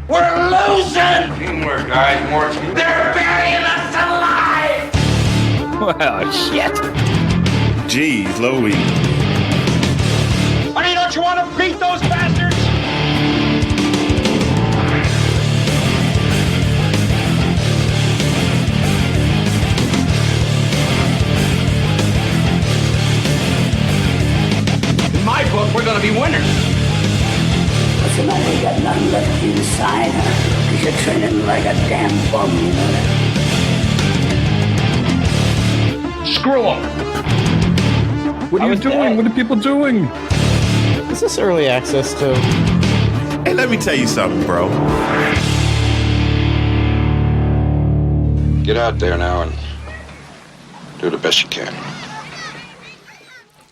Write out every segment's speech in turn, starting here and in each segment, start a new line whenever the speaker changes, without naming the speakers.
We're losing!
Teamwork, guys. More teamwork.
They're burying us alive!
Well, shit.
Jeez, Louie.
Honey, don't you want to beat those bastards? In my book, we're gonna be winners.
What's the matter? You got nothing left inside, huh? Because you're training like a damn bum, you know that?
Screw them.
What are you doing? What are people doing?
Is this early access to?
Hey, let me tell you something, bro.
Get out there now and do the best you can.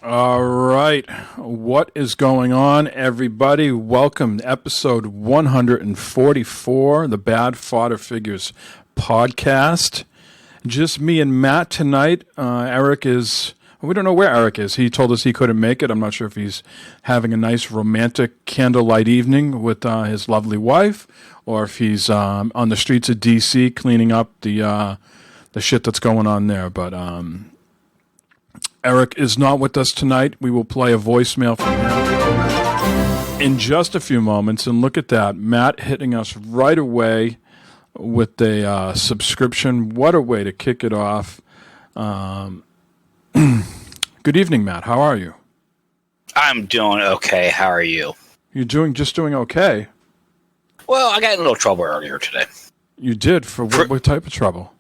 All right. What is going on, everybody? Welcome to episode 144, the Bad Fodder Figures podcast. Just me and Matt tonight. Eric is... We don't know where Eric is. He told us he couldn't make it. I'm not sure if he's having a nice romantic candlelight evening with his lovely wife, or if he's on the streets of D.C. cleaning up the shit that's going on there. But Eric is not with us tonight. We will play a voicemail from him in just a few moments. And look at that, Matt hitting us right away with a subscription. What a way to kick it off. Good evening, Matt. How are you?
I'm doing okay. How are you?
You're just doing okay.
Well, I got in a little trouble earlier today.
You did? For what type of trouble?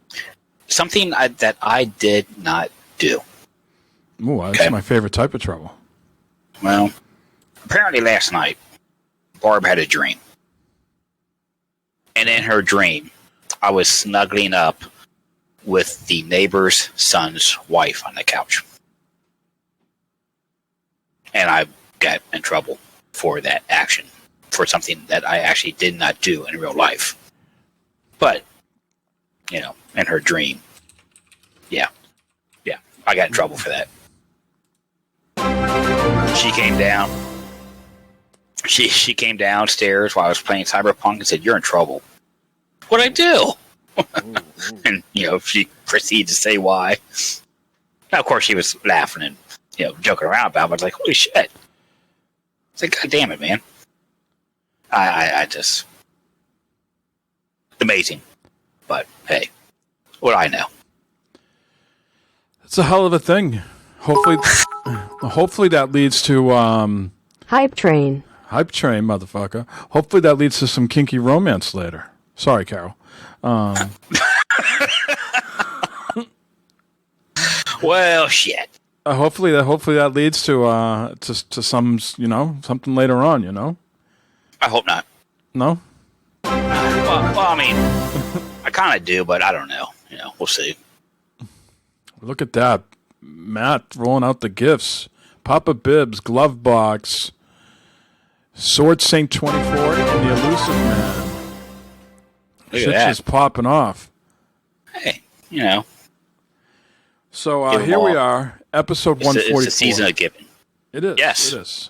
Something that I did not do.
Ooh, that's my favorite type of trouble.
Well, apparently last night, Barb had a dream. And in her dream, I was snuggling up with the neighbor's son's wife on the couch. And I got in trouble for that action, for something that I actually did not do in real life. But, you know, in her dream, yeah, I got in trouble for that. She came down. She came downstairs while I was playing Cyberpunk and said, "You're in trouble." What'd I do? And, you know, she proceeded to say why. Now, of course, she was laughing and, you know, joking around about it. I was like, holy shit. It's like, God damn it, man. I just... Amazing. But, hey, what do I know?
It's a hell of a thing. Hopefully that leads to...
Hype train.
Hype train, motherfucker. Hopefully that leads to some kinky romance later. Sorry, Carol.
Well, shit.
Hopefully that leads to some, you know, something later on, you know?
I hope not.
No?
Well, I mean, I kind of do, but I don't know. You know, we'll see.
Look at that. Matt rolling out the gifts. Papa Bibbs, Glove Box, Sword Saint 24, and the Elusive Man. Shit's just popping off.
Hey, you know.
So here we are, episode 144.
It's a season of giving.
It is.
Yes.
It is.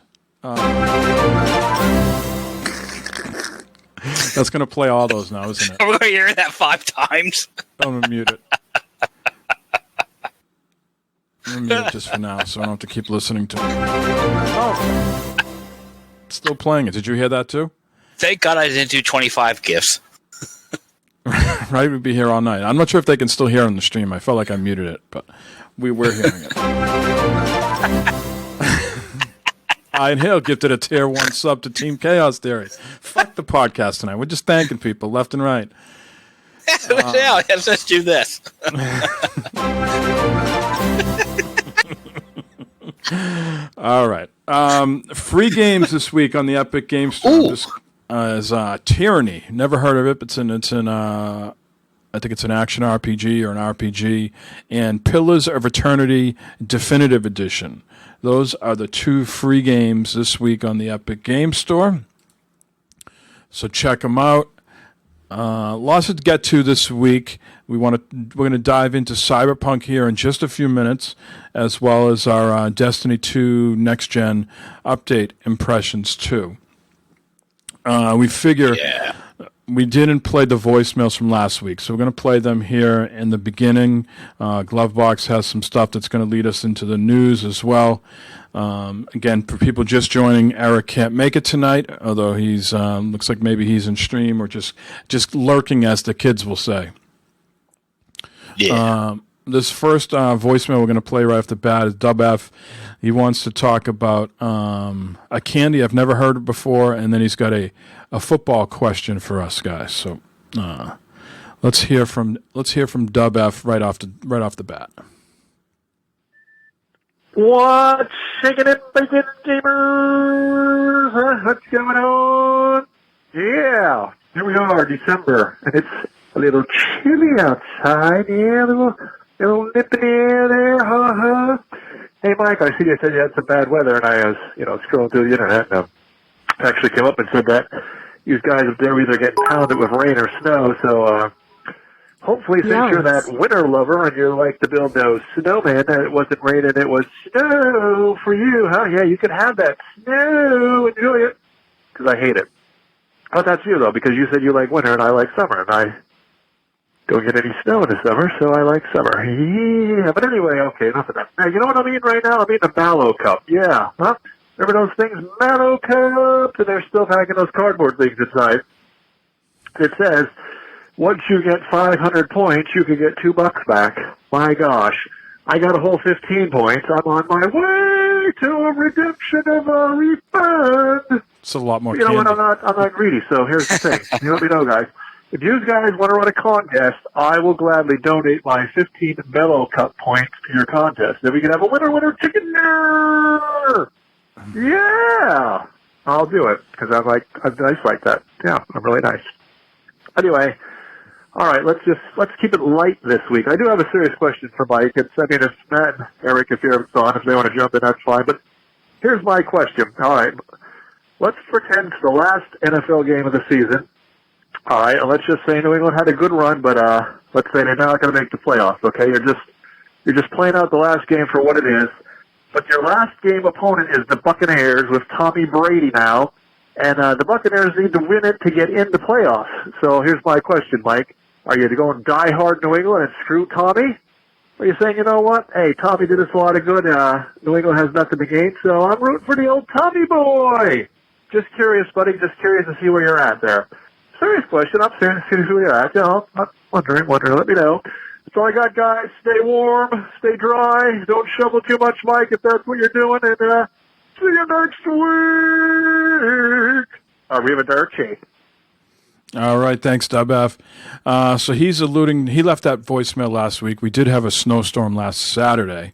That's going to play all those now, isn't it?
I'm going to hear that 5 times.
I'm going to mute it. I'm going to mute it just for now, so I don't have to keep listening to it. Oh. It's still playing it. Did you hear that too?
Thank God I didn't do 25 gifts.
Right, we'd be here all night. I'm not sure if they can still hear on the stream. I felt like I muted it, but we were hearing it. Ian Hale gifted a tier 1 sub to Team Chaos Theory. Fuck the podcast tonight. We're just thanking people left and right.
Yeah, let's do this.
All right. Free games this week on the Epic Games Store. Is Tyranny. Never heard of it, but it's in I think it's an action RPG or an RPG, and Pillars of Eternity Definitive Edition. Those are the 2 free games this week on the Epic Games Store. So check them out. Lots to get to this week. We're going to dive into Cyberpunk here in just a few minutes, as well as our Destiny 2 Next Gen update impressions too. We figure we didn't play the voicemails from last week, so we're going to play them here in the beginning. Glovebox has some stuff that's going to lead us into the news as well. Again, for people just joining, Eric can't make it tonight, although he's looks like maybe he's in stream or just lurking, as the kids will say.
Yeah.
This first voicemail we're going to play right off the bat is Dub F. He wants to talk about a candy I've never heard of before, and then he's got a football question for us guys. So let's hear from Dub F right off the bat.
What's shaking it, bacon gamers? What's going on? Yeah, here we are, December, and it's a little chilly outside. Yeah, a little nip in the air there, ha. Hey, Mike, I see you said you had some bad weather, and I was, scrolling through the internet, and actually came up and said that you guys up there either getting pounded with rain or snow, so, hopefully, since you're that winter lover and you like to build those snowmen, that it wasn't raining, it was snow for you, huh? Yeah, you can have that snow. Enjoy it. Because I hate it. Oh, that's you, though, because you said you like winter and I like summer, and I don't get any snow in the summer, so I like summer. Yeah, but anyway, okay, enough of that. Now, you know what I'm eating right now? I'm eating a Mallow Cup. Yeah, huh? Remember those things? Mallow Cups? And they're still packing those cardboard things inside. It says, once you get 500 points, you can get $2 back. My gosh. I got a whole 15 points. I'm on my way to a redemption of a refund.
It's a lot more
You know
candy.
what? I'm not greedy, so here's the thing. You let me know, guys. If you guys want to run a contest, I will gladly donate my 15 Mellow Cup points to your contest. Then we can have a winner chicken dinner. Yeah. I'll do it, because I'm nice like that. Yeah, I'm really nice. Anyway, all right, let's keep it light this week. I do have a serious question for Mike. If Matt and Eric, if you're on, if they want to jump in, that's fine. But here's my question. All right, let's pretend it's the last NFL game of the season. All right, and let's just say New England had a good run, but let's say they're not going to make the playoffs. Okay, you're just playing out the last game for what it is. But your last game opponent is the Buccaneers with Tommy Brady now. And the Buccaneers need to win it to get in the playoffs. So here's my question, Mike. Are you going die hard New England and screw Tommy? Or are you saying, you know what? Hey, Tommy did us a lot of good. New England has nothing to gain, so I'm rooting for the old Tommy boy. Just curious, buddy. Just curious to see where you're at there. Serious question. I'm serious to see where you're at. I'm wondering. Let me know. That's all I got, guys. Stay warm. Stay dry. Don't shovel too much, Mike, if that's what you're doing. And see you next week. Arrivederci.
All right, thanks, Dub F. So he's alluding. He left that voicemail last week. We did have a snowstorm last Saturday.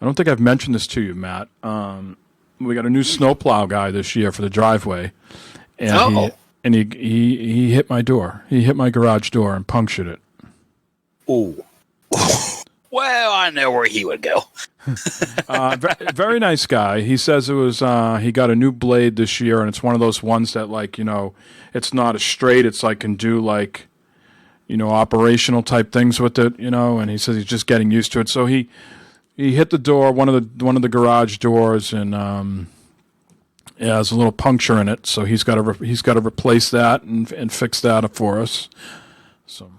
I don't think I've mentioned this to you, Matt. We got a new snowplow guy this year for the driveway, and he hit my door. He hit my garage door and punctured it.
Ooh. Well, I know where he would go.
Very nice guy. He says it was he got a new blade this year, and it's one of those ones that, like, it's not a straight. It's like can do like, operational type things with it, And he says he's just getting used to it. So he hit the door, one of the garage doors, and it has a little puncture in it. So he's got to replace that and fix that for us. So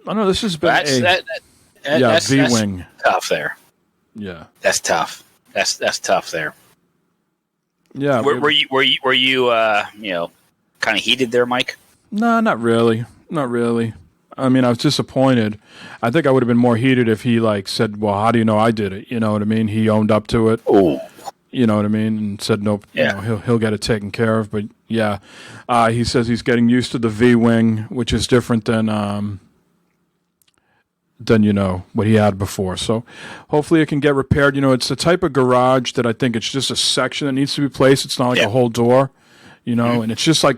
I don't know. This has been
that's
V-wing.
Tough there.
Yeah,
that's tough. That's tough there.
Yeah.
Were you kind of heated there, Mike?
No, not really. Not really. I mean, I was disappointed. I think I would have been more heated if he said, "Well, how do you know I did it?" You know what I mean? He owned up to it.
Oh.
You know what I mean? And said, "Nope, he'll get it taken care of." But yeah, he says he's getting used to the V-wing, which is different than what he had before. So hopefully it can get repaired. It's the type of garage that I think it's just a section that needs to be placed. It's not like a whole door, and it's just like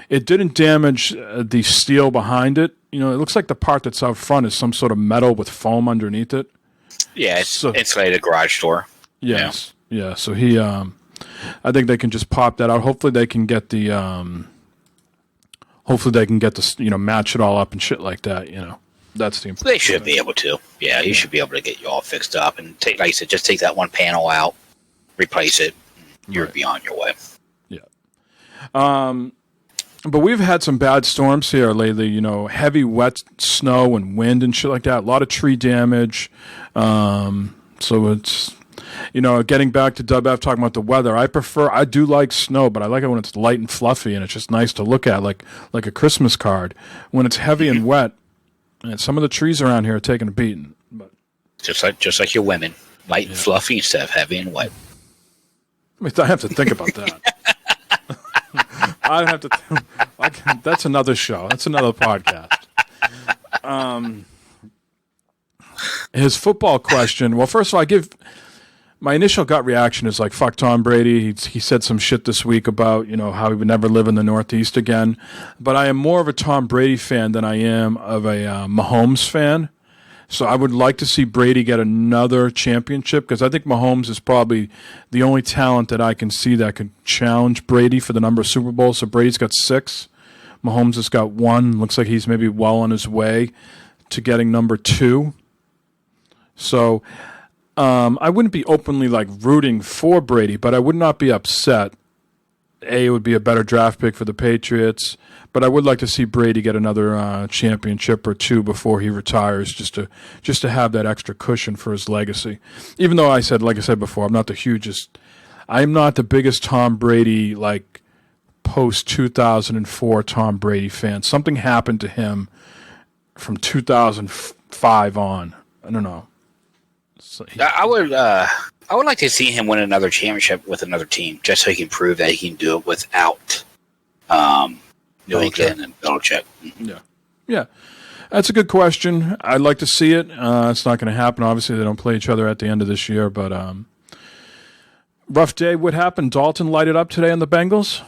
it didn't damage the steel behind it. It looks like the part that's out front is some sort of metal with foam underneath it.
Yeah, it's like a garage door.
Yes. Yeah. So he, I think they can just pop that out. Hopefully they can get the, match it all up and shit like that. That's the important.
They should be able to. Yeah, he should be able to get you all fixed up and take, like I said, just take that one panel out, replace it. You're be on your way.
Yeah. But we've had some bad storms here lately, heavy wet snow and wind and shit like that. A lot of tree damage. So it's, getting back to WF talking about the weather, I do like snow, but I like it when it's light and fluffy and it's just nice to look at, like a Christmas card. When it's heavy and wet, and some of the trees around here are taking a beating. But
just like your women, light and fluffy instead of heavy and wet.
I have to think about that. I have to. That's another show. That's another podcast. His football question. Well, first of all, my initial gut reaction is like, fuck Tom Brady. He said some shit this week about how he would never live in the Northeast again. But I am more of a Tom Brady fan than I am of a Mahomes fan. So I would like to see Brady get another championship because I think Mahomes is probably the only talent that I can see that could challenge Brady for the number of Super Bowls. So Brady's got 6. Mahomes has got 1. Looks like he's maybe well on his way to getting number 2. So I wouldn't be openly rooting for Brady, but I would not be upset. It would be a better draft pick for the Patriots. But I would like to see Brady get another championship or 2 before he retires, just to have that extra cushion for his legacy. Even though like I said before, I'm not the biggest Tom Brady post 2004 Tom Brady fan. Something happened to him from 2005 on. I don't know. So
I would like to see him win another championship with another team, just so he can prove that he can do it without New England and Belichick.
Yeah. That's a good question. I'd like to see it. It's not going to happen. Obviously, they don't play each other at the end of this year. But rough day. What happened? Dalton lighted up today on the Bengals.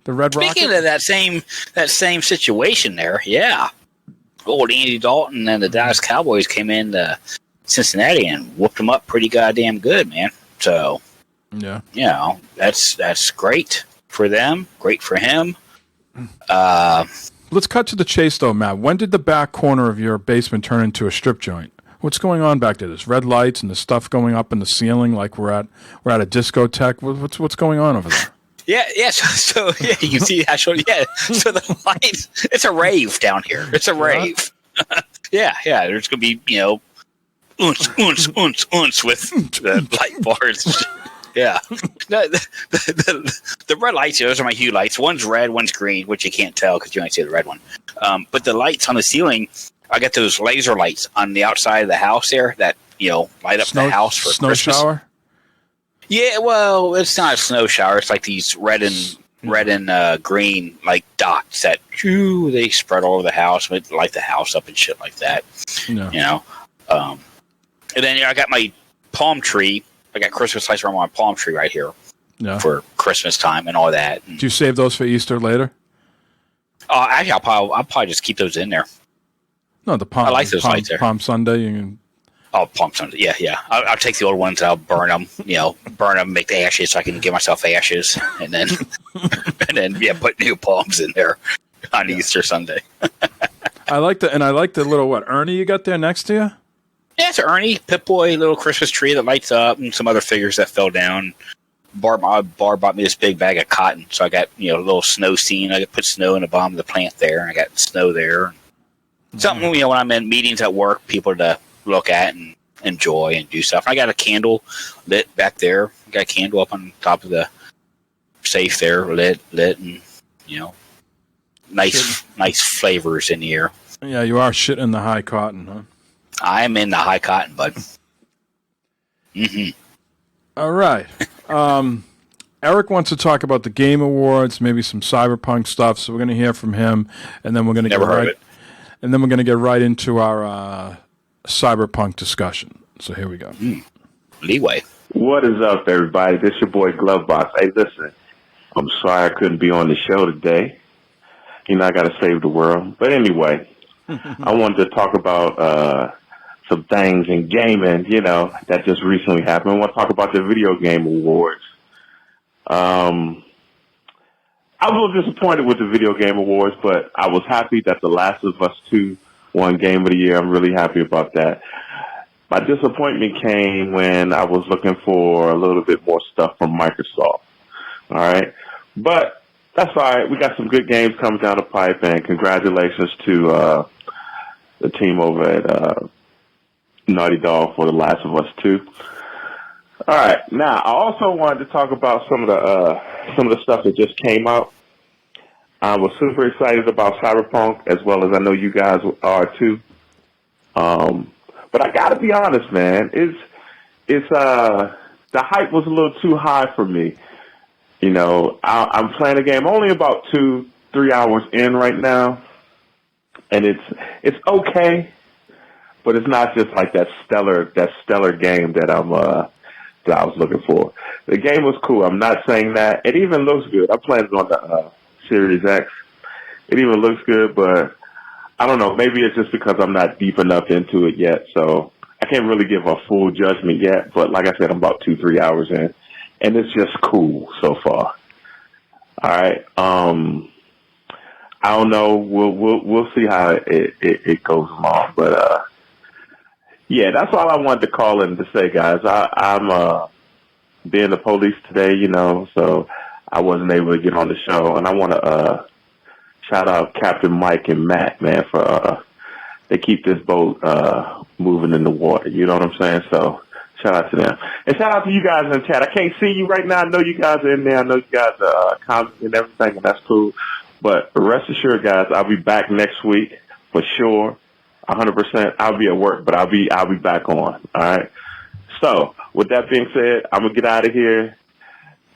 The Red Rocket.
Speaking of that same situation there, yeah. Old Andy Dalton and the Dallas Cowboys came in Cincinnati and whooped them up pretty goddamn good, man. So,
yeah,
that's great for them. Great for him.
Let's cut to the chase, though, Matt. When did the back corner of your basement turn into a strip joint? What's going on back there? There's red lights and the stuff going up in the ceiling like we're at a discotheque. What's going on over there?
Yeah. So yeah, you can see actually. Yeah. So the lights. It's a rave down here. It's a rave. Yeah. There's gonna be oons with the light bars. Yeah. The red lights, those are my hue lights. One's red, one's green, which you can't tell because you only see the red one. But the lights on the ceiling, I got those laser lights on the outside of the house there that, light up the house for
snow
Christmas.
Shower?
Yeah, well, it's not a snow shower. It's like these red and green dots that they spread all over the house, light the house up and shit like that.
Yeah.
And then I got my palm tree. I got Christmas lights around my palm tree right here for Christmas time and all that.
Do you save those for Easter later?
Actually, I'll probably just keep those in there.
No, the palm.
I like those lights there.
Palm Sunday.
Palm Sunday. Yeah. I'll take the old ones. I'll burn them, make the ashes so I can give myself ashes, and then put new palms in there on Easter Sunday.
I like the little Ernie you got there next to you.
Yeah, it's Ernie, Pip-Boy, little Christmas tree that lights up, and some other figures that fell down. Bar bought me this big bag of cotton, so I got a little snow scene. I could put snow in the bottom of the plant there, and I got snow there. Something when I'm in meetings at work, people to look at and enjoy and do stuff. I got a candle lit back there. I got a candle up on top of the safe there, lit, and nice flavors in the air.
Yeah, you are shitting in the high cotton, huh?
I'm in the high cotton, bud. Mm-hmm.
All right. Eric wants to talk about the Game Awards, maybe some Cyberpunk stuff. So we're going to hear from him, and then we're going to get right into our Cyberpunk discussion. So here we go.
Leeway.
What is up, everybody? This your boy Glovebox. Hey, listen, I'm sorry I couldn't be on the show today. I got to save the world. But anyway, I wanted to talk about some things in gaming, that just recently happened. I want to talk about the Video Game Awards. I was a little disappointed with the Video Game Awards, but I was happy that The Last of Us 2 won Game of the Year. I'm really happy about that. My disappointment came when I was looking for a little bit more stuff from Microsoft. All right. But that's all right. We got some good games coming down the pipe, and congratulations to the team over at Naughty Dog for The Last of Us 2. All right, now I also wanted to talk about some of the stuff that just came out. I was super excited about Cyberpunk, as well as I know you guys are too. But I got to be honest, man. It's the hype was a little too high for me. You know, I'm playing a game only about 2-3 hours in right now, and it's okay, but it's not just like that stellar game that I was looking for. The game was cool. I'm not saying that. It even looks good. I'm playing it on the Series X. It even looks good, but I don't know. Maybe it's just because I'm not deep enough into it yet, so I can't really give a full judgment yet. But like I said, I'm about 2-3 hours in, and it's just cool so far. All right. I don't know. We'll see how it goes along, but yeah, that's all I wanted to call in to say, guys. I'm being the police today, you know, so I wasn't able to get on the show, and I want to shout out Captain Mike and Matt, man, for they keep this boat moving in the water. You know what I'm saying? So shout out to them, and shout out to you guys in the chat. I can't see you right now. I know you guys are in there. I know you guys are commenting and everything, and that's cool. But rest assured, guys, I'll be back next week for sure. 100%. I'll be at work, but I'll be back on. All right. So with that being said, I'm gonna get out of here,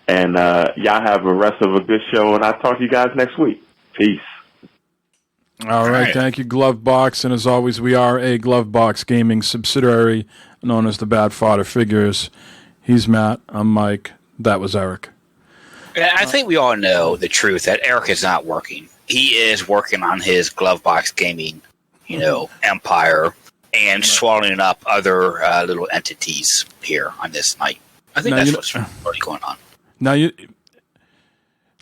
and y'all have the rest of a good show, and I'll talk to you guys next week. Peace.
All right. Thank you, Glovebox, and as always, we are a Glovebox Gaming subsidiary known as the Bad Fodder Figures. He's Matt. I'm Mike. That was Eric.
I think we all know the truth that Eric is not working. He is working on his Glovebox Gaming, empire, and swallowing up other little entities here on this night. I think that's what's really going on.
Now,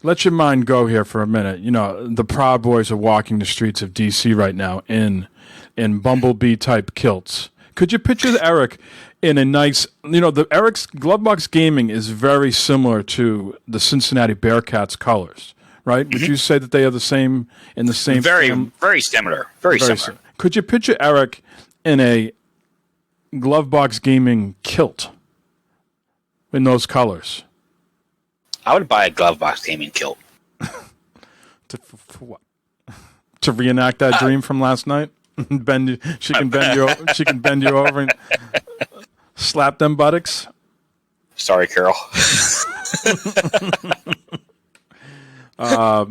let your mind go here for a minute. You know, the Proud Boys are walking the streets of D.C. right now in bumblebee-type kilts. Could you picture Eric in a nice, Eric's Glovebox Gaming is very similar to the Cincinnati Bearcats colors, right? Mm-hmm. Would you say that they are the same in the same?
Very similar. Very similar.
Could you picture Eric in a Glovebox Gaming kilt in those colors?
I would buy a Glovebox Gaming kilt.
For what? To reenact that dream from last night? She can bend you over and slap them buttocks.
Sorry, Carol.
I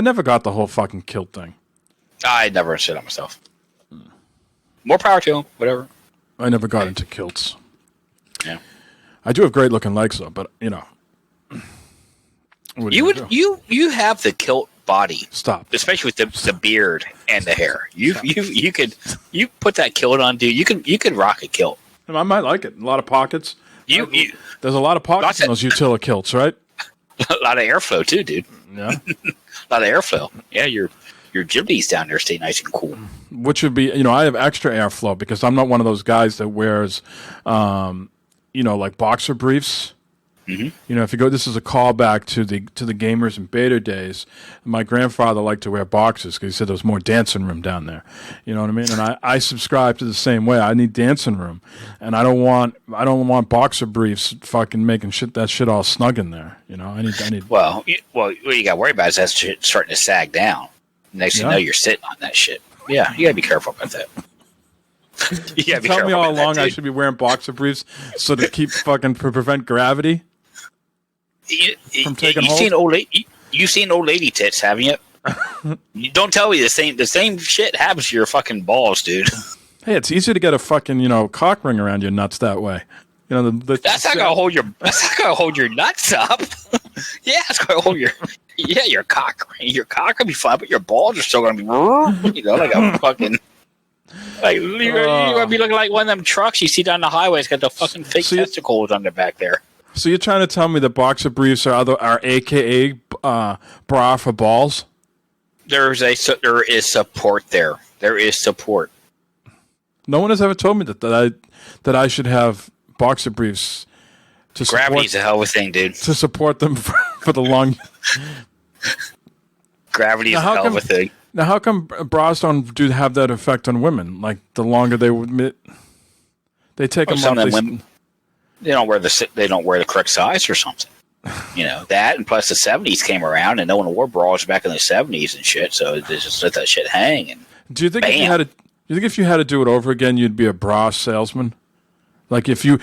never got the whole fucking kilt thing.
I never shit on myself. More power to him. Whatever.
I never got into kilts.
Yeah.
I do have great looking legs though, but you have the kilt body. Stop.
Especially with the beard and the hair. You put that kilt on, dude. You could rock a kilt.
I might like it. A lot of pockets. There's a lot of pockets in those utility kilts, right?
A lot of airflow too, dude.
Yeah.
A lot of airflow. Yeah, your gymnies down there stay nice and cool.
Which would be, I have extra airflow because I'm not one of those guys that wears like boxer briefs. Mm-hmm. If you go, this is a callback to the gamers and beta days. My grandfather liked to wear boxers because he said there was more dancing room down there. You know what I mean? And I subscribe to the same way. I need dancing room, and I don't want boxer briefs fucking making that shit all snug in there. I need.
Well, what you got to worry about is that shit starting to sag down. Next thing you know, you're sitting on that shit. Yeah, you got to be careful about that.
You tell me all along I should be wearing boxer briefs so to prevent gravity. From taking hold?
You've seen old lady tits, haven't you? You don't tell me the same shit happens to your fucking balls, dude.
Hey, it's easy to get a fucking cock ring around your nuts that way.
That's not gonna hold your nuts up. Yeah, it's gonna hold your cock ring. Your cock will be fine, but your balls are still gonna be like a fucking. Like you're gonna be looking like one of them trucks you see down the highway. It's got the fucking fake testicles on the back there.
So you're trying to tell me that boxer briefs are AKA bra for balls?
There is support there. There is support.
No one has ever told me that I should have boxer briefs to support.
Gravity's a hell of a thing, dude.
To support them for the long.
Gravity is a hell of a thing.
Now, how come bras don't have that effect on women? Like the longer they take them
some
off.
of them women, they don't wear the correct size or something. That, and plus the 70s came around and no one wore bras back in the 70s and shit, so they just let that shit hang. And
do you think if you had to do it over again, you'd be a bra salesman? Like if you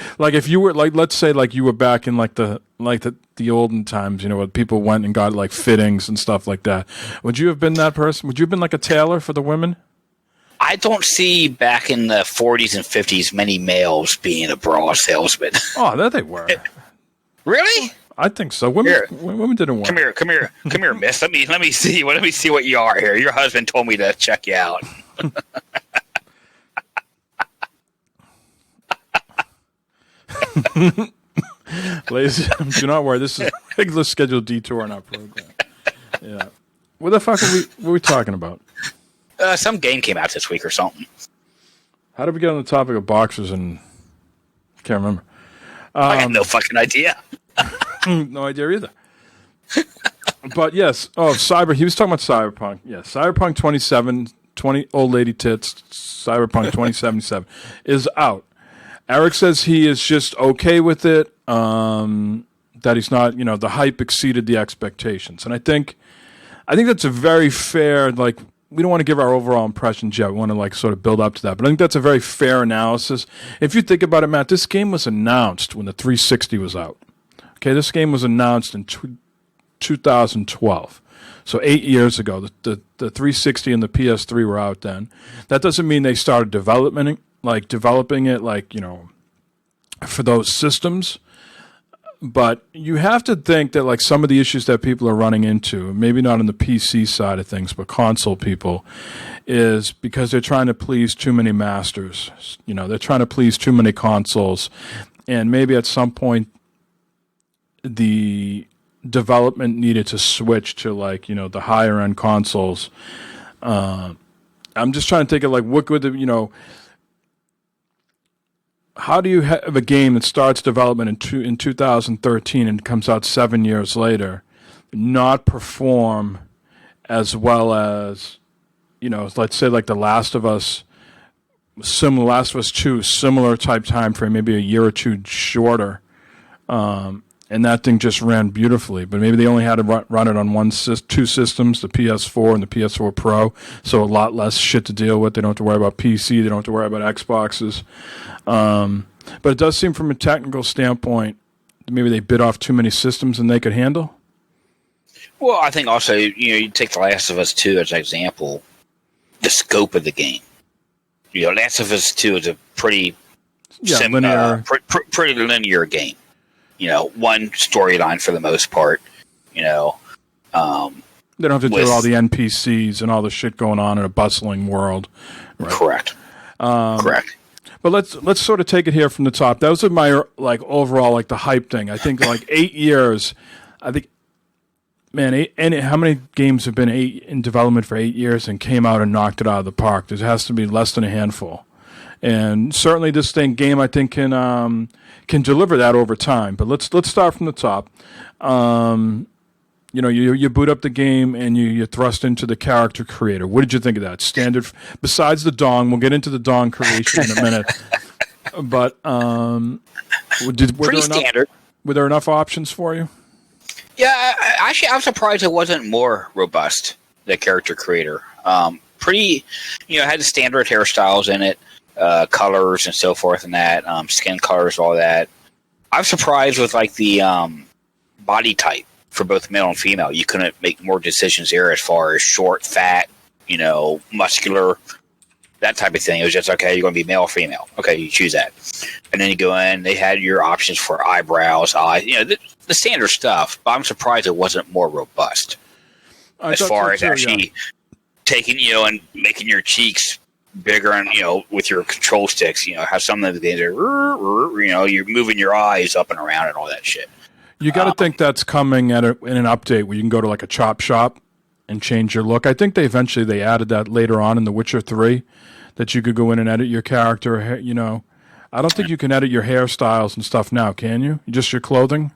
were like, let's say like you were back in like the olden times, where people went and got like fittings and stuff like that. Would you have been that person? Would you have been like a tailor for the women?
I don't see back in the 40s and 50s many males being a bra salesman.
Oh, there they were.
Really?
I think so. Women didn't work.
Come here, miss. Let me see what you are here. Your husband told me to check you out.
Ladies, do not worry. This is a regular scheduled detour in our program. Yeah. What the fuck were we talking about?
Some game came out this week or something.
How did we get on the topic of boxers and... Can't remember.
I got no fucking idea.
No idea either. But yes. Oh, he was talking about Cyberpunk. Yeah, Cyberpunk 20 old lady tits, Cyberpunk 2077 is out. Eric says he is just okay with it, that he's not, the hype exceeded the expectations. And I think that's a very fair, like, we don't want to give our overall impressions yet. We want to, like, sort of build up to that. But I think that's a very fair analysis. If you think about it, Matt, this game was announced when the 360 was out. Okay, this game was announced in 2012. So 8 years ago, the 360 and the PS3 were out then. That doesn't mean they started developing it, for those systems. But you have to think that, like, some of the issues that people are running into, maybe not on the PC side of things, but console people, is because they're trying to please too many masters. They're trying to please too many consoles. And maybe at some point, the development needed to switch to, like, the higher end consoles. I'm just trying to think of, like, what would how do you have a game that starts development in 2013 and comes out 7 years later not perform as well as, let's say like The Last of Us, Last of Us 2, similar type time frame, maybe a year or two shorter, and that thing just ran beautifully. But maybe they only had to run it on two systems, the PS4 and the PS4 Pro, so a lot less shit to deal with. They don't have to worry about PC. They don't have to worry about Xboxes. But it does seem from a technical standpoint, maybe they bit off too many systems than they could handle.
Well, I think also, you take The Last of Us 2 as an example, the scope of the game. Last of Us 2 is a pretty
linear.
Pretty linear game. One storyline for the most part. They don't
have to do all the NPCs and all the shit going on in a bustling world. Right?
Correct. Correct.
But let's sort of take it here from the top. Those are my, like, overall, like, the hype thing. I think, like, 8 years. I think, man, how many games have been in development for 8 years and came out and knocked it out of the park? There has to be less than a handful. And certainly this game, I think, can deliver that over time. But let's start from the top. You boot up the game and you're thrust into the character creator. What did you think of that? Standard, besides the dong, we'll get into the dong creation in a minute. But
pretty standard.
Were there enough options for you?
Yeah, actually, I'm surprised it wasn't more robust, the character creator. Pretty, had the standard hairstyles in it, colors and so forth and that, skin colors, all that. I'm surprised with, like, the body type for both male and female. You couldn't make more decisions there as far as short, fat, muscular, that type of thing. It was just, okay, you're going to be male or female. Okay, you choose that. And then you go in, they had your options for eyebrows, eyes, the standard stuff. But I'm surprised it wasn't more robust as far as actually taking, and making your cheeks bigger and, with your control sticks, have some of the things that, you're moving your eyes up and around and all that shit.
You got to think that's coming in an update where you can go to, like, a chop shop and change your look. I think they added that later on in The Witcher 3, that you could go in and edit your character. I don't think you can edit your hairstyles and stuff now, can you? Just your clothing?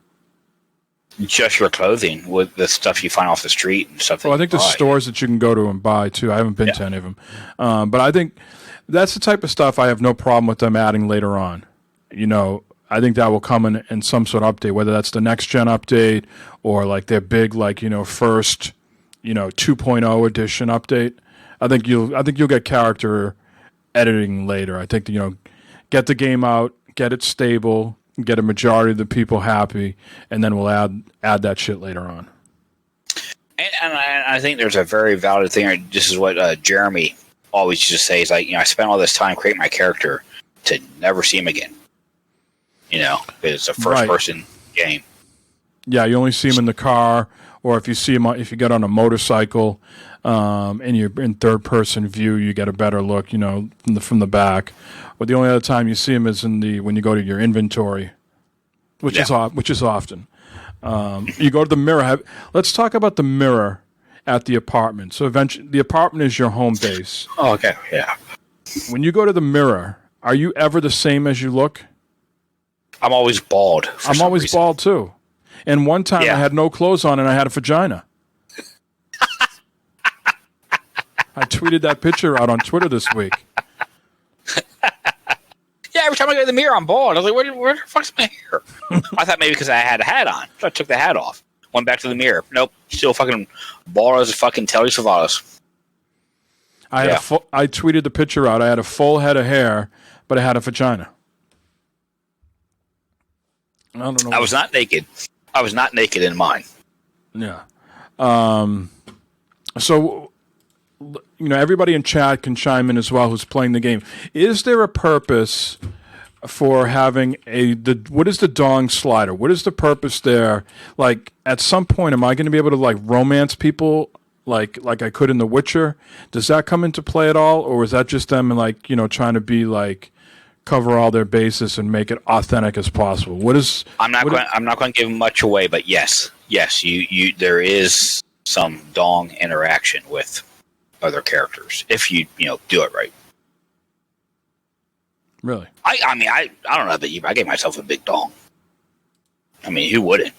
just your clothing with the stuff you find off the street and stuff.
Well, I think there's
buy.
stores that you can go to and buy too. I haven't been to any of them, but I think that's the type of stuff I have no problem with them adding later on. You know, I think that will come in some sort of update, whether that's the next gen update or like their big, like, you know, first, you know, 2.0 edition update. I think you'll get character editing later. I think, you know, get the game out, get it stable, get a majority of the people happy, and then we'll add that shit later on.
And I think there's a very valid thing. This is what Jeremy always used to say. Is like, you know, I spent all this time creating my character to never see him again. You know, it's a first-person game. Yeah, you only see him in the car, or if you see him, if you get on a motorcycle, and you're in third-person view, you get a better look. You know, from the back. But the only other time you see him is when you go to your inventory, which is often. You go to the mirror. Let's talk about the mirror at the apartment. So eventually, the apartment is your home base. Oh, okay, yeah. When you go to the mirror, are you ever the same as you look? I'm always bald. I'm always reason. Bald too. And one time I had no clothes on and I had a vagina. I tweeted that picture out on Twitter this week. Yeah, every time I go to the mirror, I'm bald. I was like, where the fuck's my hair? I thought maybe because I had a hat on. So I took the hat off. Went back to the mirror. Nope. Still fucking bald as a fucking Telly Savalas. I tweeted the picture out. I had a full head of hair, but I had a vagina. I don't know. I was not naked. I was not naked in mine. Yeah. So, you know, everybody in chat can chime in as well who's playing the game. Is there a purpose for having what is the dong slider? What is the purpose there? Like, at some point, am I going to be able to, like, romance people like I could in The Witcher? Does that come into play at all? Or is that just them, like, you know, trying to be, like, cover all their bases and make it authentic as possible? I'm not going to give much away, but yes, you there is some dong interaction with other characters if you do it right. Really? I mean I don't know, but I gave myself a big dong. I mean, who wouldn't?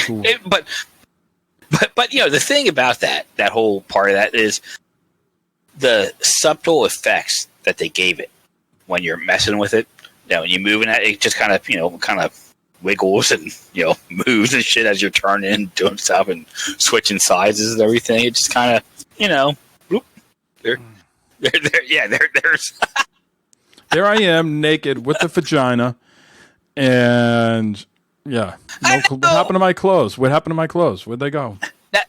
Cool. But you know, the thing about that whole part of that is the subtle effects that they gave it when you're messing with it. You know, when you're moving it just kind of wiggles and, you know, moves and shit as you're turning and doing stuff and switching sizes and everything. It just kind of, you know, whoop, there's there I am naked with the vagina, and what happened to my clothes? Where'd they go?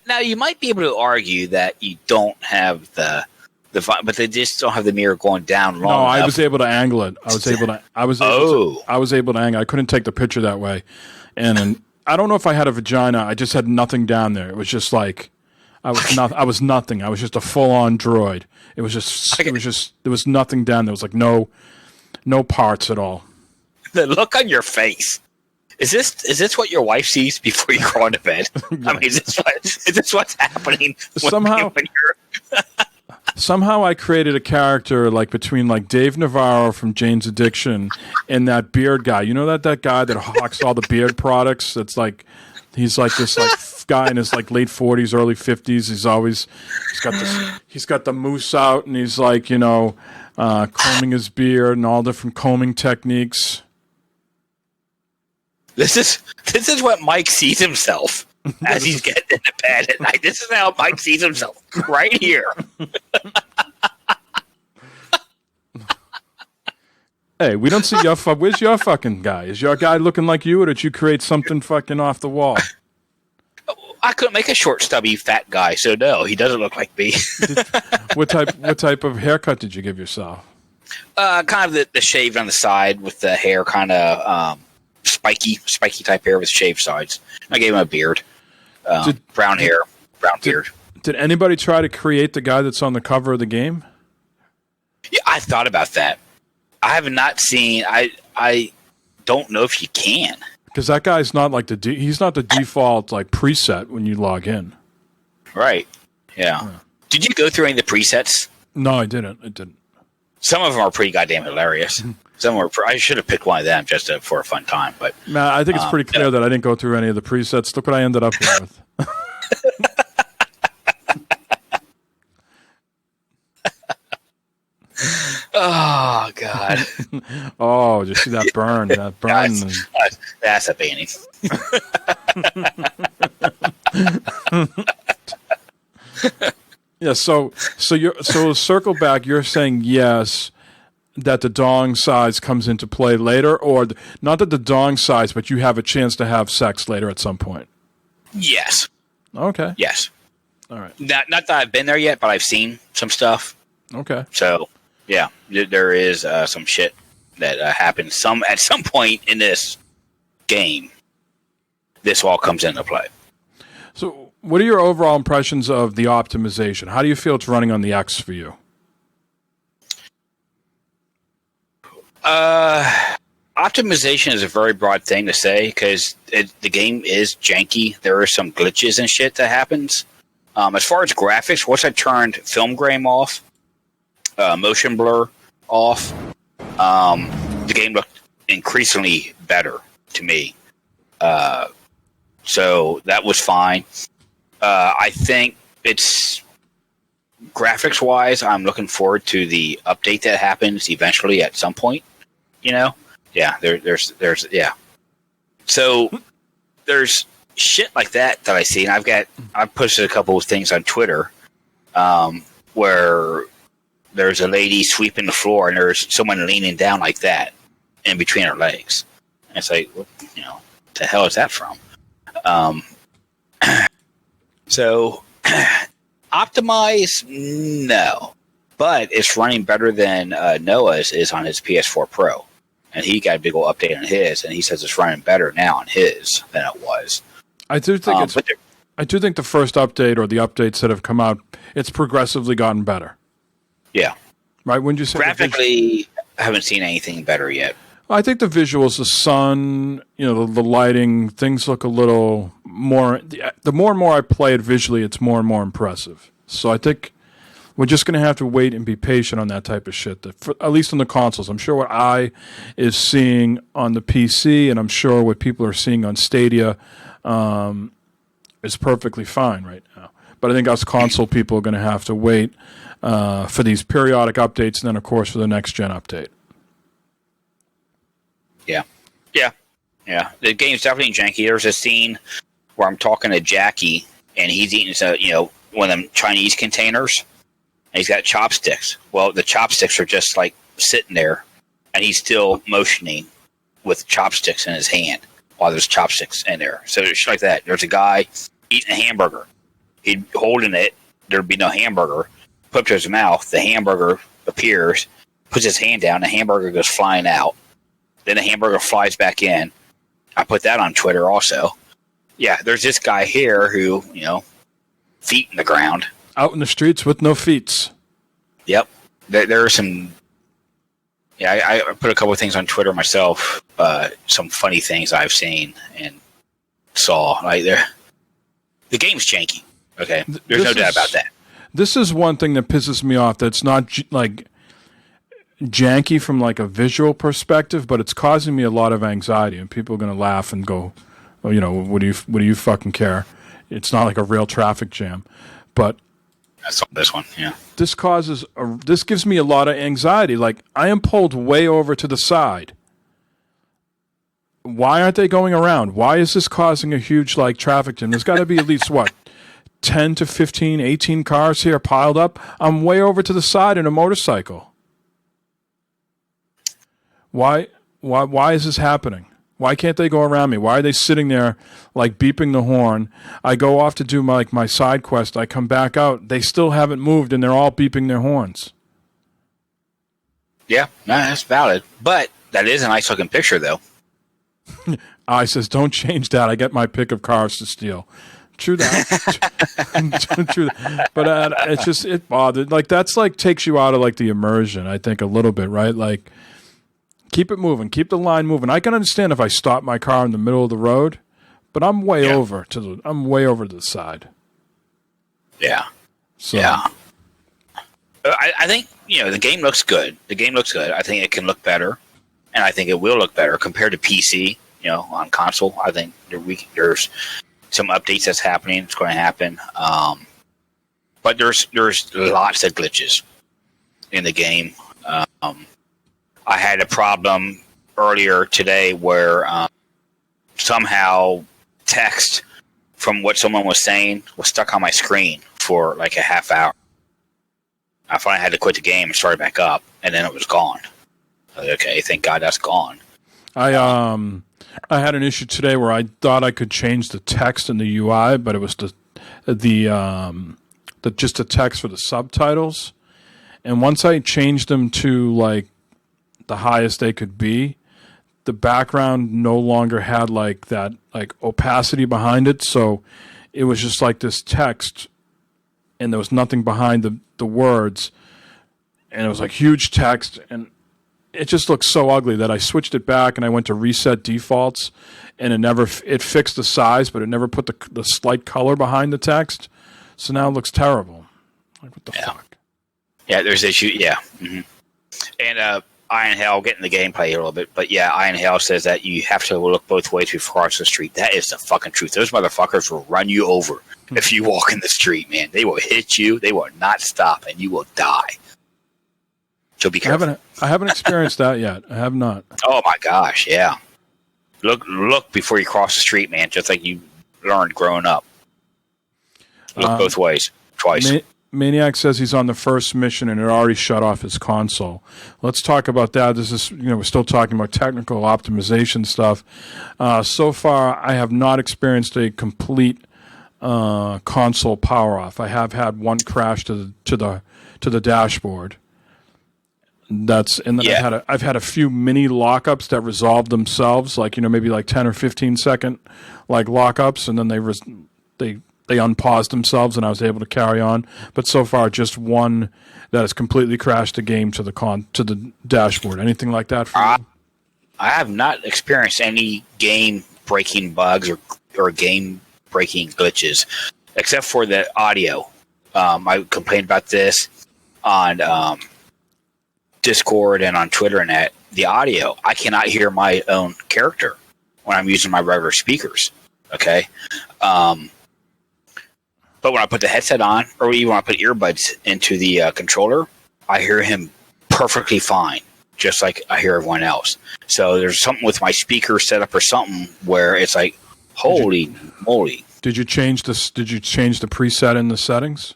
Now you might be able to argue that you don't have the but they just don't have the mirror going down long enough. I was able to angle it. I was able to angle. I couldn't take the picture that way, and I don't know if I had a vagina. I just had nothing down there. It was just like I was nothing. I was just a full-on droid. It was just there was nothing down there. It was like no parts at all. The look on your face. Is this what your wife sees before you go into bed? I mean, is this what's happening somehow? When you're Somehow I created a character like between like Dave Navarro from Jane's Addiction and that beard guy. You know that guy that hawks all the beard products? That's like he's like this like guy in his like late 40s, early 50s. He's got the mousse out and he's like, you know, combing his beard and all different combing techniques. This is what Mike sees himself as he's getting into bed at night. This is how Mike sees himself right here. Hey, we don't see your where's your fucking guy? Is your guy looking like you, or did you create something fucking off the wall? I couldn't make a short, stubby, fat guy, so no, he doesn't look like me. What type of haircut did you give yourself? Kind of the shaved on the side with the hair kind of spiky type hair with shaved sides. I gave him a beard, brown beard. Did anybody try to create the guy that's on the cover of the game? Yeah, I thought about that. I have not seen. I don't know if you can, because that guy's not like he's not the default like preset when you log in. Right. Yeah. Did you go through any of the presets? No, I didn't. Some of them are pretty goddamn hilarious. somewhere. I should have picked one of them just for a fun time. But
Man, I think it's pretty clear that I didn't go through any of the presets. Look what I ended up with.
Oh God!
Oh, did you see that burn? That burn.
That's a banning.
Yeah. So circle back. You're saying yes, that the dong size comes into play later, or not that the dong size, but you have a chance to have sex later at some point.
Yes.
Okay.
Yes.
All right.
Not that I've been there yet, but I've seen some stuff.
Okay.
So yeah, there is some shit that happens at some point in this game. This all comes into play.
So, what are your overall impressions of the optimization? How do you feel it's running on the X for you?
Optimization is a very broad thing to say because the game is janky. There are some glitches and shit that happens. As far as graphics, once I turned film grain off, motion blur off, the game looked increasingly better to me. So that was fine. I think it's graphics wise, I'm looking forward to the update that happens eventually at some point. You know, yeah, there's yeah. So there's shit like that I see, and I've posted a couple of things on Twitter, where there's a lady sweeping the floor and there's someone leaning down like that in between her legs. And it's like, what the hell is that from? So optimize, no, but it's running better than Noah's is on his PS4 Pro, and he got a big old update on his, and he says it's running better now on his than it was.
I do think I do think the first update or the updates that have come out, it's progressively gotten better.
Yeah,
right. Wouldn't you say
graphically? I haven't seen anything better yet.
I think the visuals, the sun, the lighting, things look a little more. The more and more I play it visually, it's more and more impressive. So I think we're just going to have to wait and be patient on that type of shit. At least on the consoles. I'm sure what I is seeing on the PC, and I'm sure what people are seeing on Stadia, is perfectly fine right now. But I think us console people are going to have to wait for these periodic updates, and then of course for the next gen update. Yeah. The game's definitely janky. There's a scene where I'm talking to Jackie, and he's eating one of them Chinese containers, and he's got chopsticks. Well, the chopsticks are just like sitting there, and he's still motioning with chopsticks in his hand while there's chopsticks in there. So it's like that. There's a guy eating a hamburger. He'd holding it. There'd be no hamburger. Put it to his mouth. The hamburger appears. Puts his hand down. The hamburger goes flying out. Then the hamburger flies back in. I put that on Twitter also. Yeah, there's this guy here who, feet in the ground. Out in the streets with no feet.
Yep. There are some... Yeah, I put a couple of things on Twitter myself. Some funny things I've seen and saw. Like the game's janky. Okay? There's no doubt about that.
This is one thing that pisses me off. That's not janky from like a visual perspective, but it's causing me a lot of anxiety, and people are going to laugh and go, "Oh, what do you fucking care?" It's not like a real traffic jam, but
I saw this one. Yeah,
this gives me a lot of anxiety. Like I am pulled way over to the side. Why aren't they going around? Why is this causing a huge traffic jam? There's got to be at least 10 to 15, 18 cars here piled up. I'm way over to the side in a motorcycle. Why is this happening? Why can't they go around me? Why are they sitting there beeping the horn? I go off to do my side quest. I come back out. They still haven't moved, and they're all beeping their horns.
Yeah, no, that's valid. But that is a nice looking picture, though.
I says, don't change that. I get my pick of cars to steal. True that. True that. But it bothered. That's takes you out of the immersion, I think, a little bit, right? Keep it moving. Keep the line moving. I can understand if I stop my car in the middle of the road, but I'm way over to the side.
Yeah. So. Yeah. I think the game looks good. I think it can look better. and I think it will look better compared to PC. On console, I think there's some updates that's happening. It's going to happen, but there's lots of glitches in the game. I had a problem earlier today where somehow text from what someone was saying was stuck on my screen for like a half hour. I finally had to quit the game and start back up, and then it was gone. Okay, thank God that's gone.
I had an issue today where I thought I could change the text in the UI, but it was just the text for the subtitles. And once I changed them to like the highest they could be, the background no longer had like that like opacity behind it, so it was just like this text, and there was nothing behind the words, and it was like huge text, and it just looked so ugly that I switched it back and I went to reset defaults, and it fixed the size, but it never put the slight color behind the text, so now it looks terrible. Like, what the fuck?
Yeah, there's issue. Yeah, mm-hmm. And Iron Hell, getting the gameplay here a little bit, but yeah, Iron Hell says that you have to look both ways before you cross the street. That is the fucking truth. Those motherfuckers will run you over if you walk in the street, man. They will hit you. They will not stop, and you will die. So be careful.
I haven't experienced that yet. I have not.
Oh my gosh, yeah. Look before you cross the street, man. Just like you learned growing up. Look both ways, twice.
Maniac says he's on the first mission and it already shut off his console. Let's talk about that. This is, we're still talking about technical optimization stuff. So far, I have not experienced a complete console power off. I have had one crash to the dashboard. I've had a few mini lockups that resolved themselves, like maybe like 10 or 15 second like lockups, and then they unpaused themselves, and I was able to carry on. But so far, just one that has completely crashed the game to the dashboard. Anything like that for you?
I have not experienced any game-breaking bugs or game-breaking glitches, except for the audio. I complained about this on Discord and on Twitter, and that the audio, I cannot hear my own character when I'm using my regular speakers. Okay. But when I put the headset on, or even when I put earbuds into the controller, I hear him perfectly fine, just like I hear everyone else. So there's something with my speaker setup or something where it's like, holy moly.
Did you change this? Did you change the preset in the settings?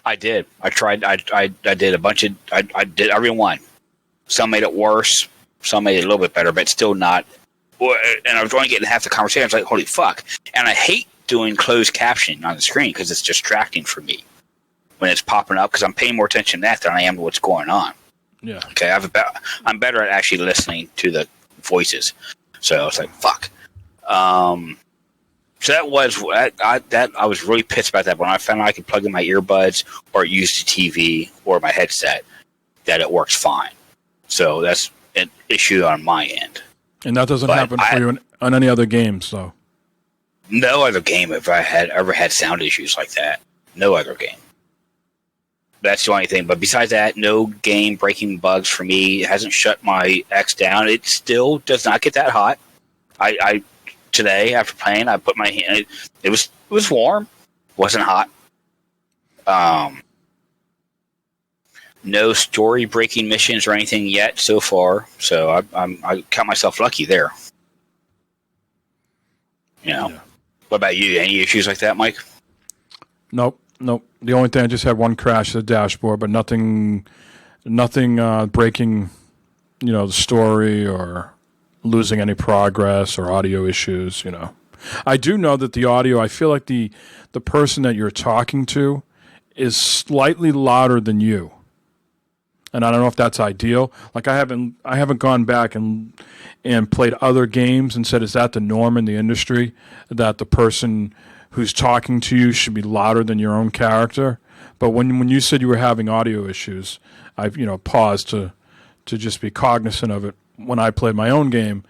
I did. I tried. I did a bunch of. I did every one. Some made it worse. Some made it a little bit better, but still not. And I was only getting half the conversation. I was like, holy fuck. And I hate doing closed captioning on the screen because it's distracting for me when it's popping up, because I'm paying more attention to that than I am to what's going on.
Yeah.
Okay. I'm better at actually listening to the voices. So I was like, fuck. So that was I was really pissed about that when I found out I could plug in my earbuds or use the TV or my headset, that it works fine. So that's an issue on my end.
And that doesn't happen for you on any other games, though.
No other game have I ever had sound issues like that. No other game. That's the only thing. But besides that, no game breaking bugs for me. It hasn't shut my X down. It still does not get that hot. I today after playing, I put my hand. It was warm. Wasn't hot. No story breaking missions or anything yet so far. So I count myself lucky there. Yeah. What about you? Any issues like that, Mike?
Nope. The only thing, I just had one crash to the dashboard, but nothing breaking, the story or losing any progress or audio issues, I do know that the audio, I feel like the person that you're talking to is slightly louder than you. And I don't know if that's ideal. Like I haven't gone back and played other games and said, is that the norm in the industry, that the person who's talking to you should be louder than your own character? But when you said you were having audio issues, I've paused to just be cognizant of it when I played my own game,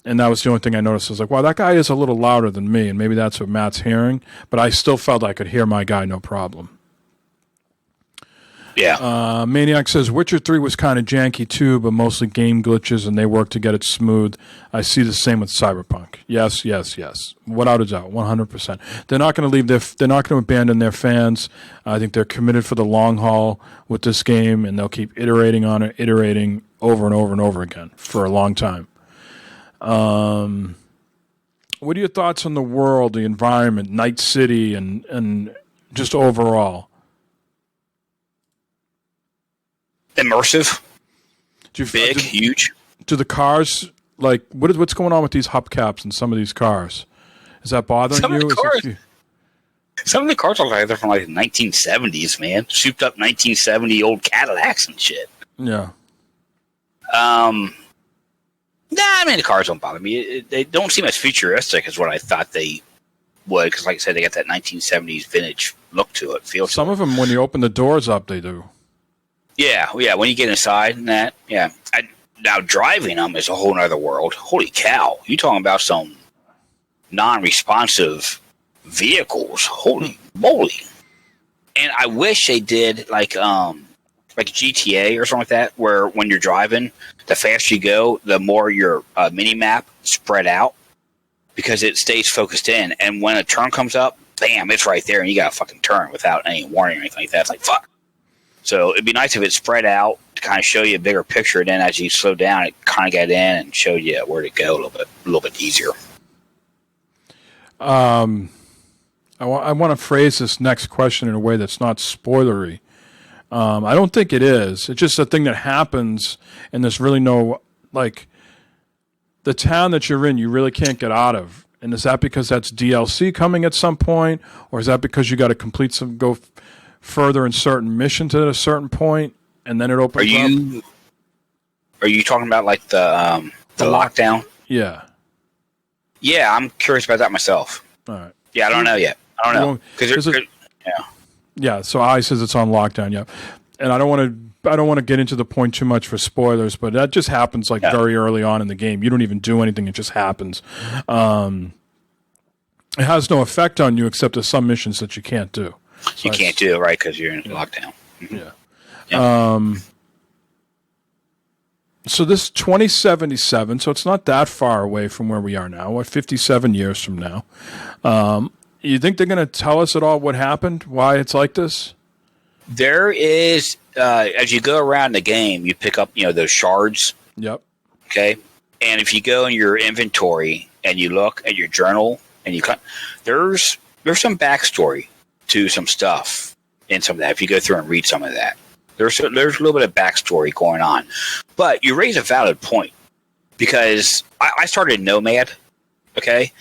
and that was the only thing I noticed. I was like, wow, that guy is a little louder than me, and maybe that's what Matt's hearing, but I still felt I could hear my guy no problem.
Yeah.
Maniac says Witcher 3 was kind of janky too, but mostly game glitches, and they work to get it smooth. I see the same with Cyberpunk. Yes, without a doubt, 100%. They're not going to leave they're not going to abandon their fans. I think they're committed for the long haul with this game, and they'll keep iterating on it, iterating over and over and over again for a long time. What are your thoughts on the world, the environment, Night City, and just overall?
Immersive. Big, huge.
Do the cars, like, what's going on with these hubcaps in some of these cars? Is that bothering you?
Some of the cars are like they're from like the 1970s, man. Souped up 1970 old Cadillacs and shit.
Yeah.
Nah, I mean, the cars don't bother me. They don't seem as futuristic as what I thought they would, because like I said, they got that 1970s vintage look to it.
Some of them, when you open the doors up, they do.
Yeah, when you get inside and that, yeah. Now, driving them is a whole other world. Holy cow. You're talking about some non-responsive vehicles. Holy moly. And I wish they did like GTA or something like that, where when you're driving, the faster you go, the more your mini-map spread out, because it stays focused in. And when a turn comes up, bam, it's right there, and you got to fucking turn without any warning or anything like that. It's like, fuck. So it'd be nice if it spread out to kind of show you a bigger picture. And then as you slow down, it kind of got in and showed you where to go a little bit easier.
I want to phrase this next question in a way that's not spoilery. I don't think it is. It's just a thing that happens, and there's really no, like, the town that you're in, you really can't get out of. And is that because that's DLC coming at some point, or is that because you got to complete go further in certain missions at a cerern point, and then it opens up?
Are you talking about like the lockdown?
Yeah.
Yeah, I'm curious about that myself.
All right.
Yeah, I don't know yet. I don't know.
Yeah, so I says it's on lockdown, yeah. And I don't want to get into the point too much for spoilers, but that just happens very early on in the game. You don't even do anything, it just happens. It has no effect on you except there's some missions that you can't do.
So you can't do it, right, because you're in lockdown.
Yeah. So this 2077, so it's not that far away from where we are now. What, 57 years from now? You think they're going to tell us at all what happened, why it's like this?
There is, as you go around the game, you pick up, those shards.
Yep.
Okay. And if you go in your inventory and you look at your journal and there's some backstory to some stuff in some of that. If you go through and read some of that, there's a little bit of backstory going on. But you raise a valid point, because I started Nomad. Okay.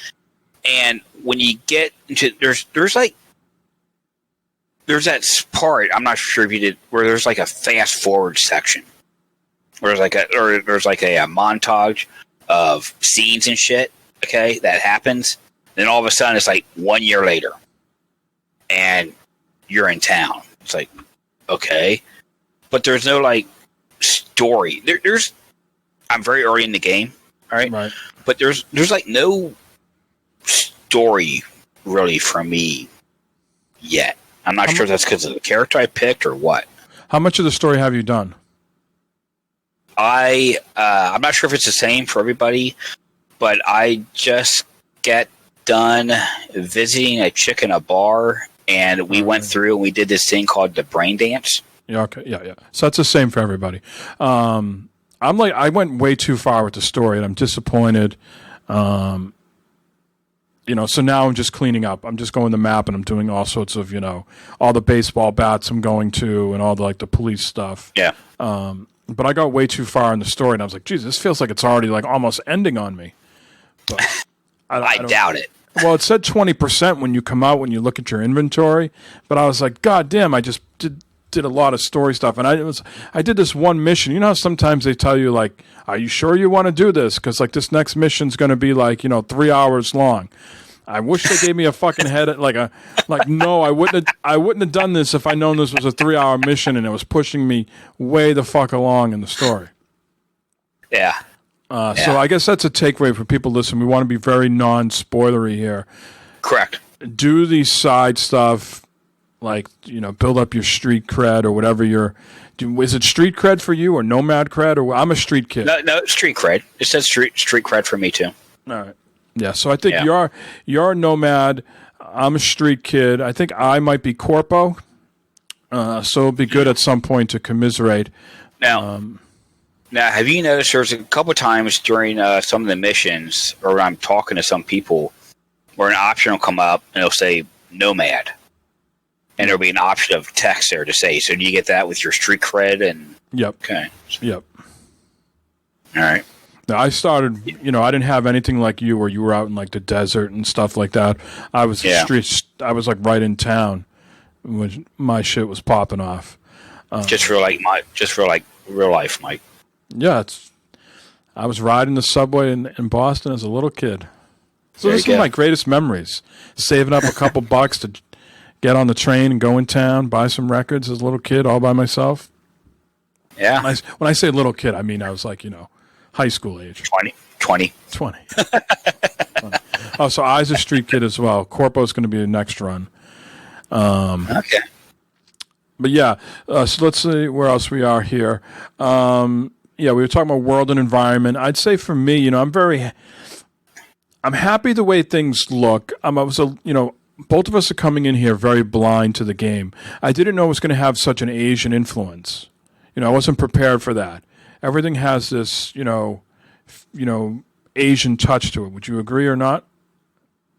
And when you get into there's that part, I'm not sure if you did, where there's like a fast forward section where there's like a montage of scenes and shit, okay, that happens. Then all of a sudden it's like 1 year later and you're in town. It's like, okay, but there's no like story. I'm very early in the game, all right?
Right.
But there's like no story really for me yet. I'm not sure if that's because of the character I picked or what.
How much of the story have you done?
I'm not sure if it's the same for everybody, but I just get done visiting a chick in a bar, and we went through and we did this thing called the brain dance.
Yeah. Okay. Yeah. So that's the same for everybody. I went way too far with the story, and I'm disappointed. So now I'm just cleaning up. I'm just going the map, and I'm doing all sorts of, all the baseball bats I'm going to, and all the police stuff.
Yeah.
But I got way too far in the story, and I was like, geez, this feels like it's already almost ending on me. But
I doubt it.
Well, it said 20% when you come out, when you look at your inventory, but I was like, God damn, I just did a lot of story stuff, and I did this one mission. You know how sometimes they tell you, are you sure you want to do this? Because this next mission's going to be 3 hours long. I wish they gave me a fucking head no, I wouldn't have done this if I known this was a 3-hour mission and it was pushing me way the fuck along in the story.
Yeah.
So I guess that's a takeaway for people listening. We want to be very non-spoilery here.
Correct.
Do the side stuff, like, build up your street cred or whatever is it street cred for you or nomad cred? Or I'm a street kid.
No, street cred. It says street cred for me too.
All right. Yeah, so I think you're a nomad. I'm a street kid. I think I might be corpo. So it'd be good at some point to commiserate.
Now, have you noticed there's a couple times during some of the missions, or I'm talking to some people, where an option will come up and it'll say nomad, and there'll be an option of text there to say. So do you get that with your street cred? And
yep.
Okay.
Yep.
All right.
Now, I started. I didn't have anything like you, where you were out in like the desert and stuff like that. I was I was like right in town when my shit was popping off.
Just for real life, Mike.
Yeah, I was riding the subway in Boston as a little kid. So this is my greatest memories. Saving up a couple bucks to get on the train and go in town, buy some records as a little kid all by myself.
Yeah.
When I say little kid, I mean I was like, high school age.
20.
Oh, so I's a street kid as well. Corpo's going to be the next run.
Okay.
But yeah, so let's see where else we are here. We were talking about world and environment. I'd say for me, I'm happy the way things look. Both of us are coming in here very blind to the game. I didn't know it was going to have such an Asian influence. I wasn't prepared for that. Everything has this, Asian touch to it. Would you agree or not?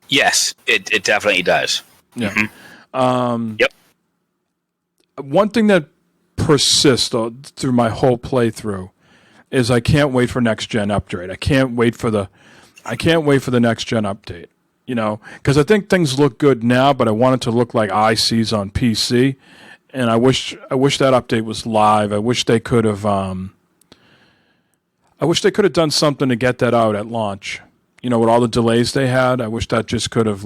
Yes, it definitely does.
Yeah.
Mm-hmm. Yep.
One thing that persists through my whole playthrough is I can't wait for next gen upgrade. I can't wait for the next gen update. Because I think things look good now, but I want it to look like I sees on PC, and I wish that update was live. I wish they could have. I wish they could have done something to get that out at launch. With all the delays they had, I wish that just could have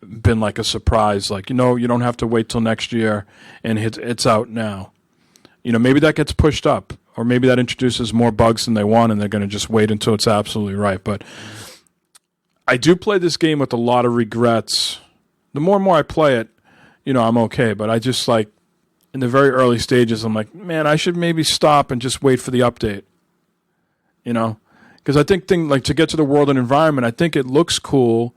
been like a surprise. You don't have to wait till next year, and it's out now. Maybe that gets pushed up, or maybe that introduces more bugs than they want, and they're going to just wait until it's absolutely right. But I do play this game with a lot of regrets. The more and more I play it, I'm okay. But I just in the very early stages, I'm like, man, I should maybe stop and just wait for the update. Because I think to get to the world and environment, I think it looks cool,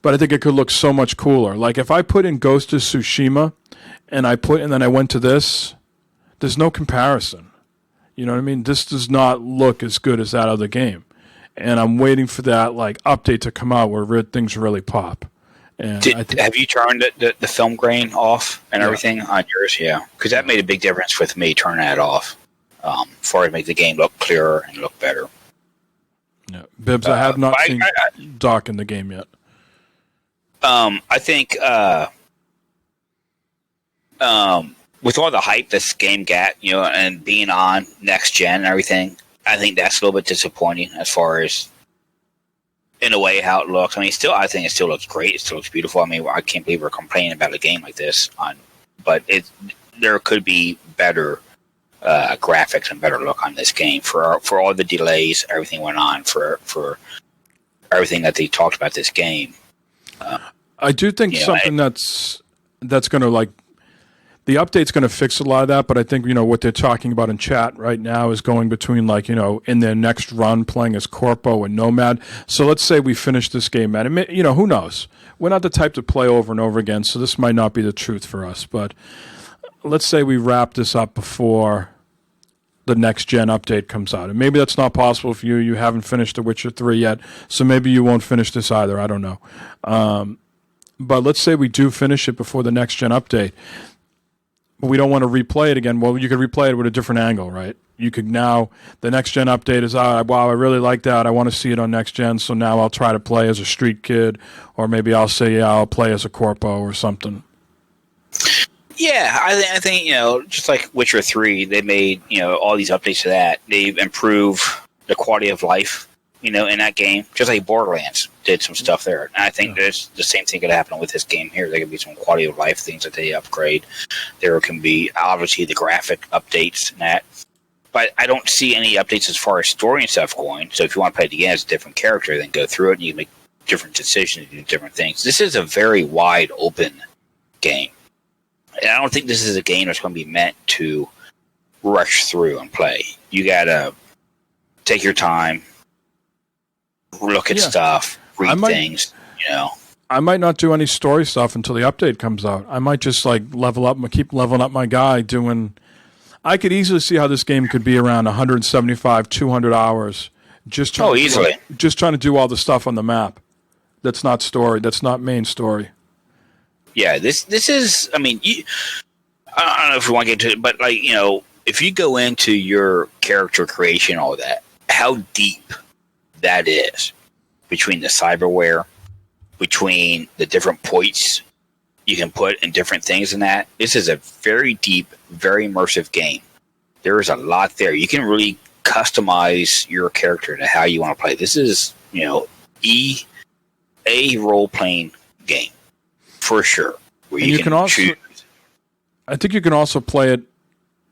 but I think it could look so much cooler. Like if I put in Ghost of Tsushima and then I went to this, there's no comparison. You know what I mean? This does not look as good as that other game. And I'm waiting for that update to come out where things really pop. And
have you turned the film grain off and everything on yours? Yeah, because that made a big difference with me turning that off for it to make the game look clearer and look better.
Yeah, Bibbs, I have not seen Doc in the game yet.
I think with all the hype this game got, and being on next gen and everything, I think that's a little bit disappointing as far as, in a way, how it looks. I mean, I think it still looks great. It still looks beautiful. I mean, I can't believe we're complaining about a game like this but there could be better graphics and better look on this game for all the delays, everything went on for everything that they talked about this game.
I do think something that's going to the update's going to fix a lot of that, but I think what they're talking about in chat right now is going between in their next run playing as Corpo and Nomad. So let's say we finish this game, and who knows? We're not the type to play over and over again, so this might not be the truth for us. But let's say we wrap this up before the next gen update comes out, and maybe that's not possible for you. You haven't finished The Witcher 3 yet, so maybe you won't finish this either. I don't know. But let's say we do finish it before the next gen update. But we don't want to replay it again. Well, you could replay it with a different angle, right? You could now, the next gen update is out. Wow, I really like that. I want to see it on next gen. So now I'll try to play as a street kid, or maybe I'll say, I'll play as a Corpo or something.
Yeah, I think just like Witcher 3, they made all these updates to that. They've improved the quality of life, in that game. Just like Borderlands did some stuff there, and I think there's the same thing could happen with this game here. There could be some quality of life things that they upgrade. There can be obviously the graphic updates and that, but I don't see any updates as far as story and stuff going. So if you want to play it again as a different character, then go through it and you can make different decisions and do different things. This is a very wide open game. And I don't think this is a game that's going to be meant to rush through and play. You got to take your time, look at stuff, read things,
I might not do any story stuff until the update comes out. I might just like keep leveling up my guy doing. I could easily see how this game could be around 175, 200 hours. Just trying
easily.
Just trying to do all the stuff on the map. That's not story. That's not main story.
Yeah, this is. I mean, I don't know if we want to get into it, but like if you go into your character creation, all that, how deep that is between the cyberware, between the different points you can put in different things in that. This is a very deep, very immersive game. There is a lot there. You can really customize your character to how you want to play. This is, a role-playing game for sure. Where you can also choose.
I think you can also play it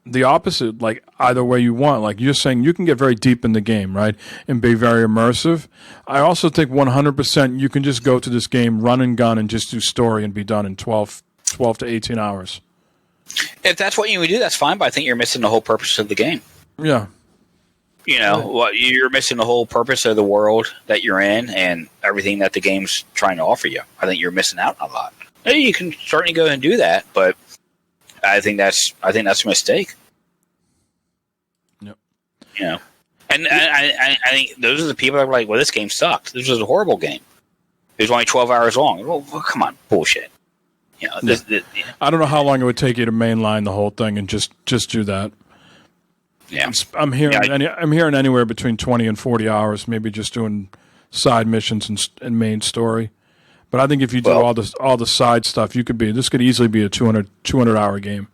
the opposite, like either way you want. Like you're saying, you can get very deep in the game, right, and be very immersive. I also think 100% you can just go to this game, run and gun, and just do story and be done in 12 to 18 hours.
If that's what you would do, that's fine. But I think you're missing the whole purpose of the game.
Yeah.
You're missing the whole purpose of the world that you're in and everything that the game's trying to offer you. I think you're missing out on a lot. You can certainly go and do that, but I think that's a mistake.
Yep.
And I think those are the people that are like, well, this game sucked. This was a horrible game. It was only 12 hours long. Well come on, bullshit.
I don't know how long it would take you to mainline the whole thing and just do that.
Yeah,
I'm hearing anywhere between 20 and 40 hours, maybe just doing side missions and main story. But I think if you do all the side stuff, this could easily be a 200 hour game.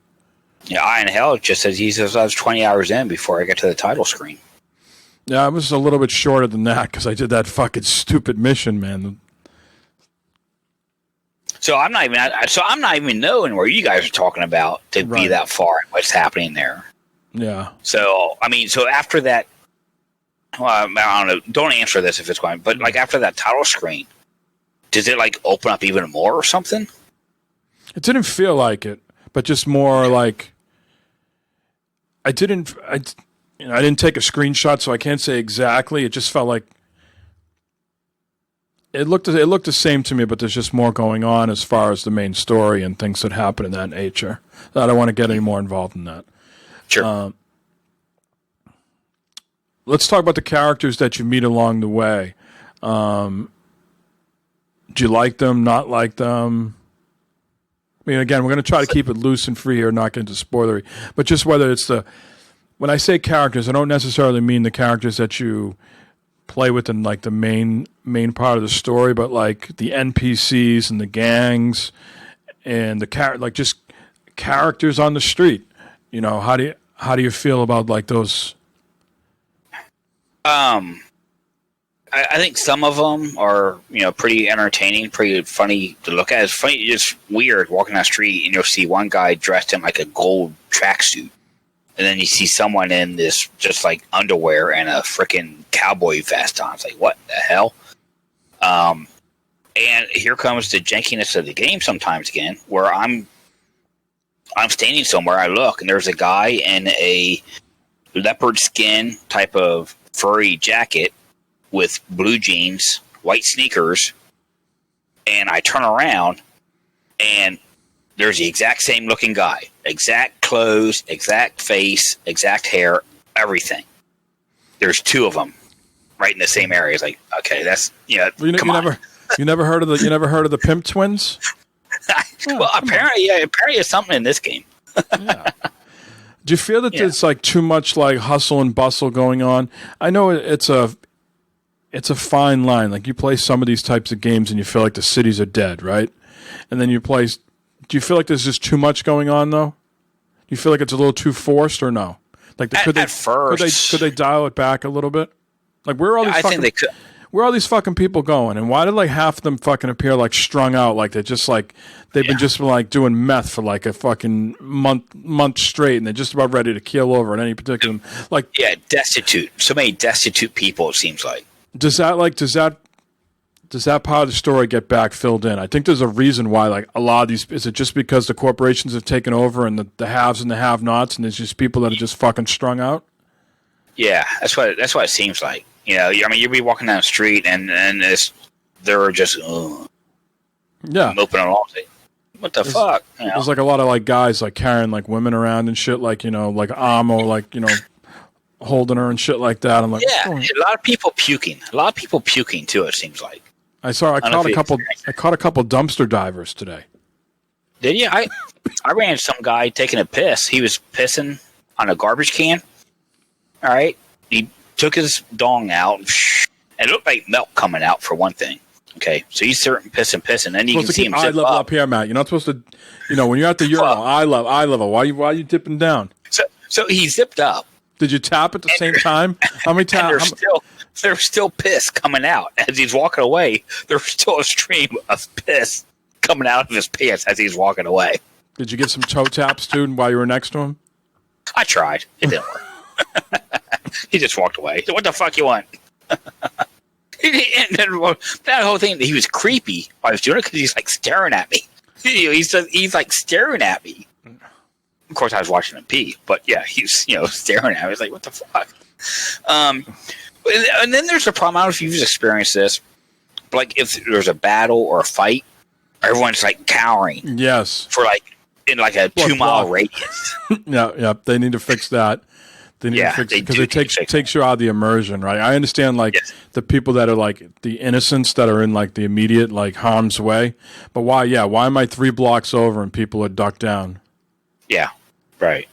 Yeah, Iron Hell just says I was 20 hours in before I got to the title screen.
Yeah, I was a little bit shorter than that because I did that fucking stupid mission, man.
So I'm not even knowing where you guys are talking about to be that far and what's happening there.
Yeah.
So after that, well, I don't know. Don't answer this if it's going, but like after that title screen, does it like open up even more or something?
It didn't feel like it, but just more like I didn't take a screenshot, so I can't say exactly. It just felt like it looked the same to me, but there's just more going on as far as the main story and things that happen in that nature. I don't want to get any more involved in that.
Sure.
Let's talk about the characters that you meet along the way. Do you like them, not like them? I mean, again, we're going to try to keep it loose and free here, not get into spoilery. But just whether it's when I say characters, I don't necessarily mean the characters that you play with in like the main part of the story, but like the NPCs and the gangs and like just characters on the street. How do you feel about like those?
I think some of them are, pretty entertaining, pretty funny to look at. It's funny, it's weird walking down the street and you'll see one guy dressed in like a gold tracksuit, and then you see someone in this just like underwear and a freaking cowboy vest on. It's like, what the hell? And here comes the jankiness of the game sometimes again, where I'm standing somewhere, I look, and there's a guy in a leopard skin type of furry jacket with blue jeans, white sneakers, and I turn around, and there's the exact same looking guy. Exact clothes, exact face, exact hair, everything. There's two of them right in the same area. It's like, okay, that's, come on. You never heard of the Pimp Twins?
Well,
apparently it's something in this game.
Yeah. Do you feel that there's like too much like hustle and bustle going on? I know it's a fine line. Like you play some of these types of games and you feel like the cities are dead, right? And then do you feel like there's just too much going on though? Do you feel like it's a little too forced or no? Like could they dial it back a little bit? Like where are all these
think they could.
Where are these fucking people going? And why did like half of them fucking appear like strung out? Like they're just like they've been just like doing meth for like a fucking month straight, and they're just about ready to keel over at any particular like
destitute. So many destitute people. It seems like.
Does that does that part of the story get back filled in? I think there's a reason why, like, a lot of these, is it just because the corporations have taken over and the haves and the have-nots, and there's just people that are just fucking strung out?
Yeah, that's what it seems like. You know, I mean, you'll be walking down the street and they're just moping along. What the fuck? You know?
There's like a lot of like guys like carrying like women around and shit, like, you know, like Amo, like, you know, holding her and shit like that. I'm like,
yeah, a lot of people puking. A lot of people puking too. It seems like. I caught a
couple dumpster divers today.
Did you? I ran into some guy taking a piss. He was pissing on a garbage can. All right, he took his dong out, and it looked like milk coming out for one thing. Okay, so he's certain pissing, then you can see him
eye level up here, Matt. You're not supposed to, you know, when you're at the urinal, eye level. Why are you dipping down?
So he zipped up.
Did you tap at the same time? How many times?
There's still piss coming out as he's walking away. There's still a stream of piss coming out of his pants as he's walking away.
Did you get some toe taps too while you were next to him?
I tried. It didn't work. He just walked away. What the fuck you want? And then that whole thing, he was creepy while I was doing it because he's like staring at me. He's like staring at me. Of course, I was watching him pee, but yeah, he's staring at me. I was like, what the fuck? And then there's the problem. I don't know if you've experienced this, but like if there's a battle or a fight, everyone's like cowering.
Yes.
For like in like a 2-mile radius.
Yeah. They need to fix that. They need to fix it because it takes you out of the immersion, right? I understand like the people that are like the innocents that are in like the immediate like harm's way, but why? Yeah, why am I 3 blocks over and people are ducked down?
Yeah, right.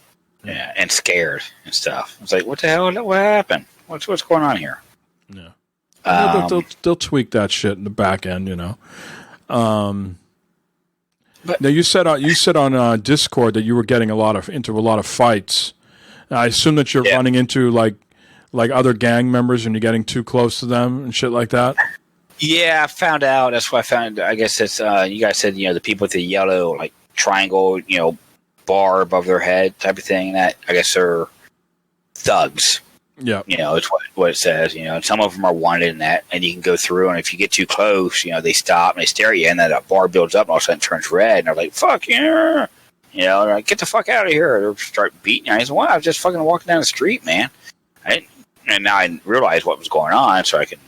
Yeah, and scared and stuff. It's like, what the hell? What happened? What's going on here?
Yeah, they'll tweak that shit in the back end, you know. But now you said on Discord that you were getting into a lot of fights. I assume that you're running into like other gang members and you're getting too close to them and shit like that.
Yeah, I found out. That's what I found. I guess it's you guys said the people with the yellow like triangle bar above their head type of thing. That I guess are thugs.
Yeah,
it's what it says. Some of them are wanted in that, and you can go through. And if you get too close, they stop and they stare at you, and then that bar builds up, and all of a sudden it turns red, and they're like, "Fuck yeah!" They're like, "Get the fuck out of here!" They start beating you. I said, "Well, I was just fucking walking down the street, man." And now I realized what was going on, so I can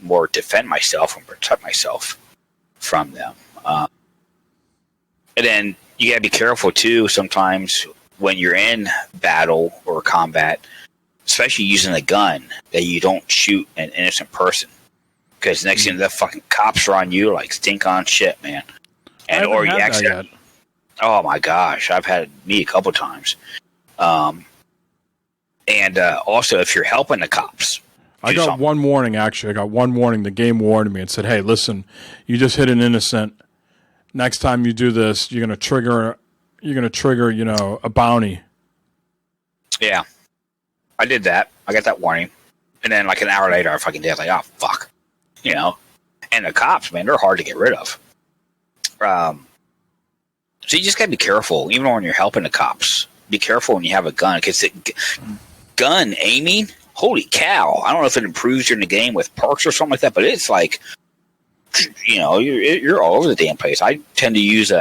more defend myself and protect myself from them. And then you gotta be careful too. Sometimes when you're in battle or combat, especially using a gun, that you don't shoot an innocent person, because next thing the fucking cops are on you like stink on shit, man. And or you accidentally. Oh my gosh, I've had me a couple times. And also, if you're helping the cops,
I got one warning. Actually, I got one warning. The game warned me and said, "Hey, listen, you just hit an innocent. Next time you do this, you're gonna trigger, a bounty."
Yeah, I did that. I got that warning, and then like an hour later, I fucking did. Like, oh fuck, And the cops, man, they're hard to get rid of. So you just gotta be careful, even when you're helping the cops. Be careful when you have a gun, because gun aiming, holy cow! I don't know if it improves you in the game with perks or something like that, but it's like, you're all over the damn place. I tend to use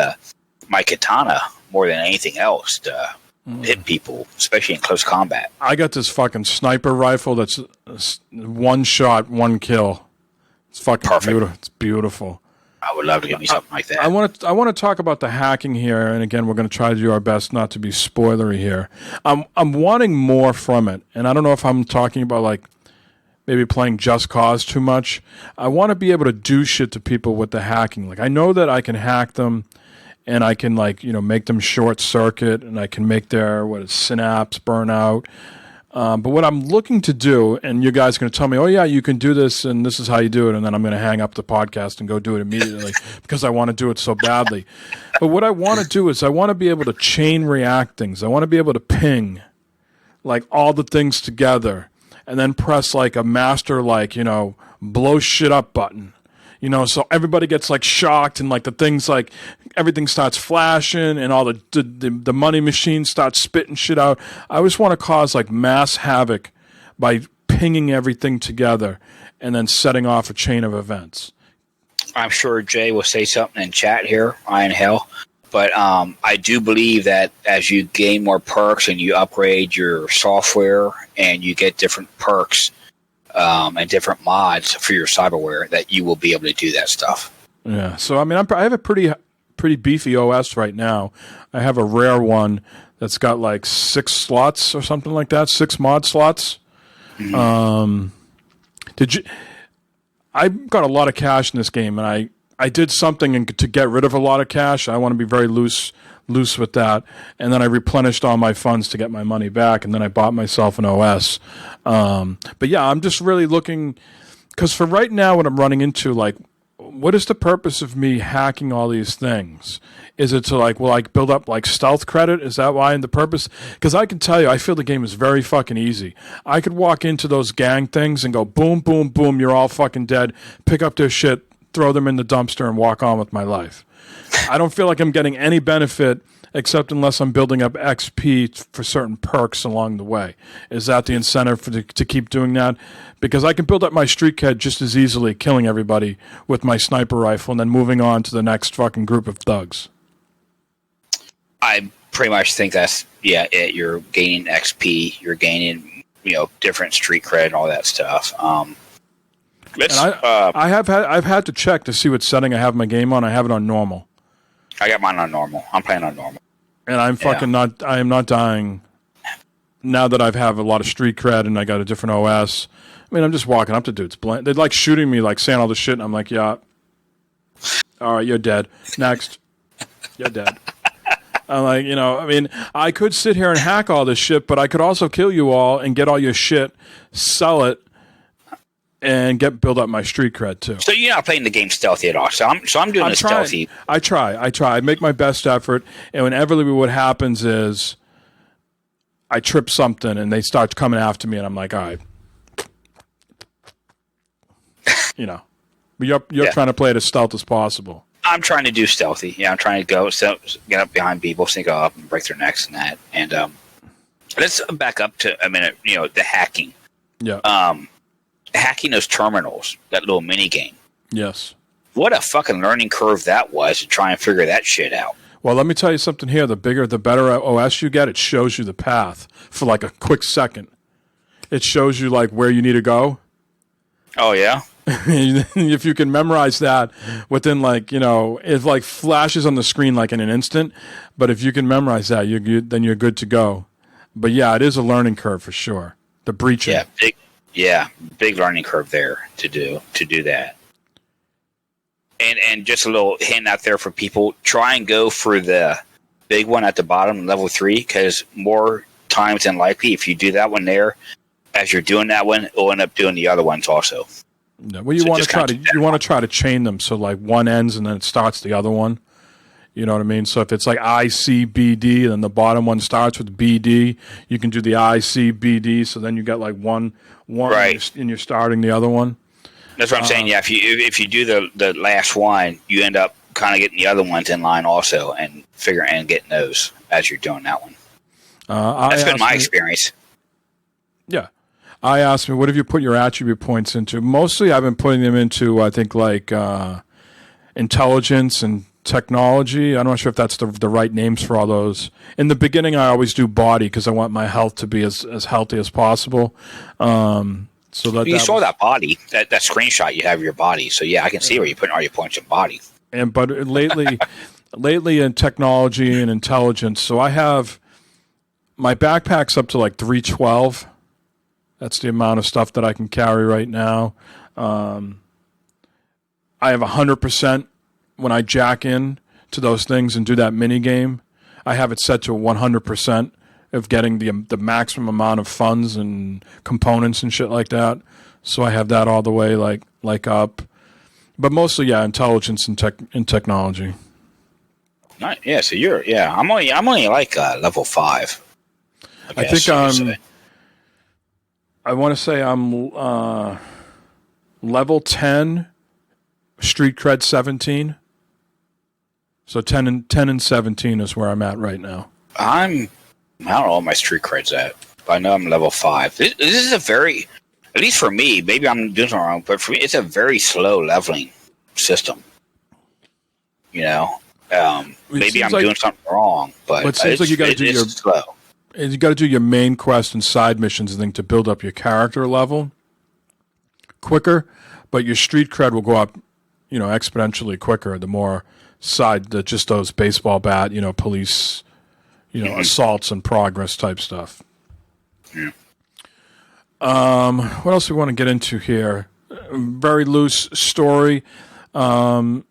my katana more than anything else to hit people, especially in close combat.
I got this fucking sniper rifle that's 1 shot, 1 kill. It's fucking beautiful. It's beautiful.
I would love to get me something like that.
I want to talk about the hacking here, and again, we're going to try to do our best not to be spoilery here. I'm wanting more from it, and I don't know if I'm talking about like maybe playing Just Cause too much. I want to be able to do shit to people with the hacking. Like I know that I can hack them, and I can make them short circuit, and I can make their synapse burn out. But what I'm looking to do, and you guys are going to tell me, oh, yeah, you can do this, and this is how you do it, and then I'm going to hang up the podcast and go do it immediately because I want to do it so badly. But what I want to do is I want to be able to chain react things. I want to be able to ping, like, all the things together and then press, like, a master, like, blow shit up button. So everybody gets, like, shocked and, like, the things, like, everything starts flashing and all the money machines start spitting shit out. I just want to cause, like, mass havoc by pinging everything together and then setting off a chain of events.
I'm sure Jay will say something in chat here, Iron Hell. But I do believe that as you gain more perks and you upgrade your software and you get different perks and different mods for your cyberware, that you will be able to do that stuff.
Yeah. So I mean, I have a pretty beefy OS right now. I have a rare one that's got like 6 slots or something like that, 6 mod slots. Mm-hmm. I got a lot of cash in this game, and I did something to get rid of a lot of cash. I want to be very loose with that. And then I replenished all my funds to get my money back, and then I bought myself an OS. But yeah, I'm just really looking, because for right now what I'm running into, like, what is the purpose of me hacking all these things? Is it to build up like stealth credit? Is that why? And the purpose? Because I can tell you, I feel the game is very fucking easy. I could walk into those gang things and go boom, boom, boom, you're all fucking dead. Pick up their shit, throw them in the dumpster, and walk on with my life. I don't feel like I'm getting any benefit except unless I'm building up XP for certain perks along the way. Is that the incentive to keep doing that? Because I can build up my street cred just as easily killing everybody with my sniper rifle and then moving on to the next fucking group of thugs.
I pretty much think that's it. You're gaining XP, you're gaining different street cred and all that stuff.
I've had to check to see what setting I have my game on. I have it on normal.
I got mine on normal. I'm playing on normal.
And I'm fucking not. I am not dying now that I have a lot of street cred and I got a different OS. I mean, I'm just walking up to dudes. They're like shooting me, like saying all this shit, and I'm like, yeah. All right, you're dead. Next. You're dead. I'm like, I mean, I could sit here and hack all this shit, but I could also kill you all and get all your shit, sell it, and build up my street cred too.
So you're not playing the game stealthy at all. So I'm doing stealthy.
I try. I make my best effort, and inevitably what happens is I trip something and they start coming after me, and I'm like, all right. But you're trying to play it as stealth as possible.
I'm trying to do stealthy. Yeah, I'm trying to get up behind people, sneak up and break their necks and that. And let's back up to a minute. The hacking.
Yeah.
Hacking those terminals, that little mini game.
Yes.
What a fucking learning curve that was to try and figure that shit out.
Well, let me tell you something here. The bigger, the better OS you get, it shows you the path for like a quick second. It shows you like where you need to go.
Oh, yeah?
If you can memorize that within it like flashes on the screen like in an instant. But if you can memorize that, then you're good to go. But yeah, it is a learning curve for sure. The breaching.
Big learning curve there to do that. And just a little hint out there for people, try and go for the big one at the bottom, level 3, because more times than likely, if you do that one there, as you're doing that one, it'll end up doing the other ones also.
Yeah, well, you want to try to chain them so like one ends and then it starts the other one. You know what I mean? So if it's like ICBD, then the bottom one starts with BD. You can do the ICBD, so then you got like one right, and you're starting the other one.
That's what I'm saying. Yeah, if you do the last one, you end up kind of getting the other ones in line also, and getting those as you're doing that one. That's been my experience.
Yeah. I asked me, what have you put your attribute points into? Mostly I've been putting them into, I think, like intelligence and technology. I'm not sure if that's the right names for all those. In the beginning, I always do body because I want my health to be as healthy as possible. So
you saw that body, that screenshot you have of your body. So, yeah, I can see where you're putting all your points in body.
But lately in technology and intelligence, so I have my backpack's up to like 312. That's the amount of stuff that I can carry right now. I have 100% when I jack in to those things and do that mini game. I have it set to 100% of getting the maximum amount of funds and components and shit like that. So I have that all the way like up. But mostly, intelligence and technology.
Nice. Yeah. So I'm only like level 5.
I think I want to say I'm level 10, street cred 17. So 10 and 17 is where I'm at right now.
I don't know what my street cred's at, but I know I'm level 5. This is a very at least for me, maybe I'm doing something wrong, but for me, it's a very slow leveling system. You know, maybe I'm doing something wrong, but
it seems like you got to do
slow.
You got to do your main quest and side missions, I think, to build up your character level quicker. But your street cred will go up, exponentially quicker the more just those baseball bat, police, assaults and progress type stuff.
Yeah.
What else do we want to get into here? Very loose story. I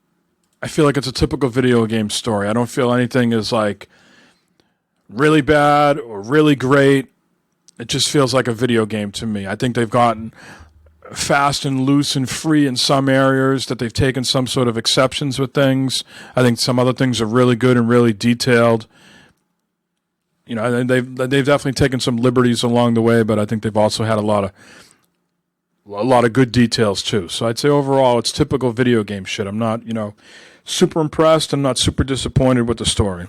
feel like it's a typical video game story. I don't feel anything is like really bad or really great. It just feels like a video game to me. I think they've gotten fast and loose and free in some areas, that they've taken some sort of exceptions with things. I think some other things are really good and really detailed. They've definitely taken some liberties along the way, but I think they've also had a lot of good details too. So I'd say overall it's typical video game shit. I'm not, super impressed. I'm not super disappointed with the story.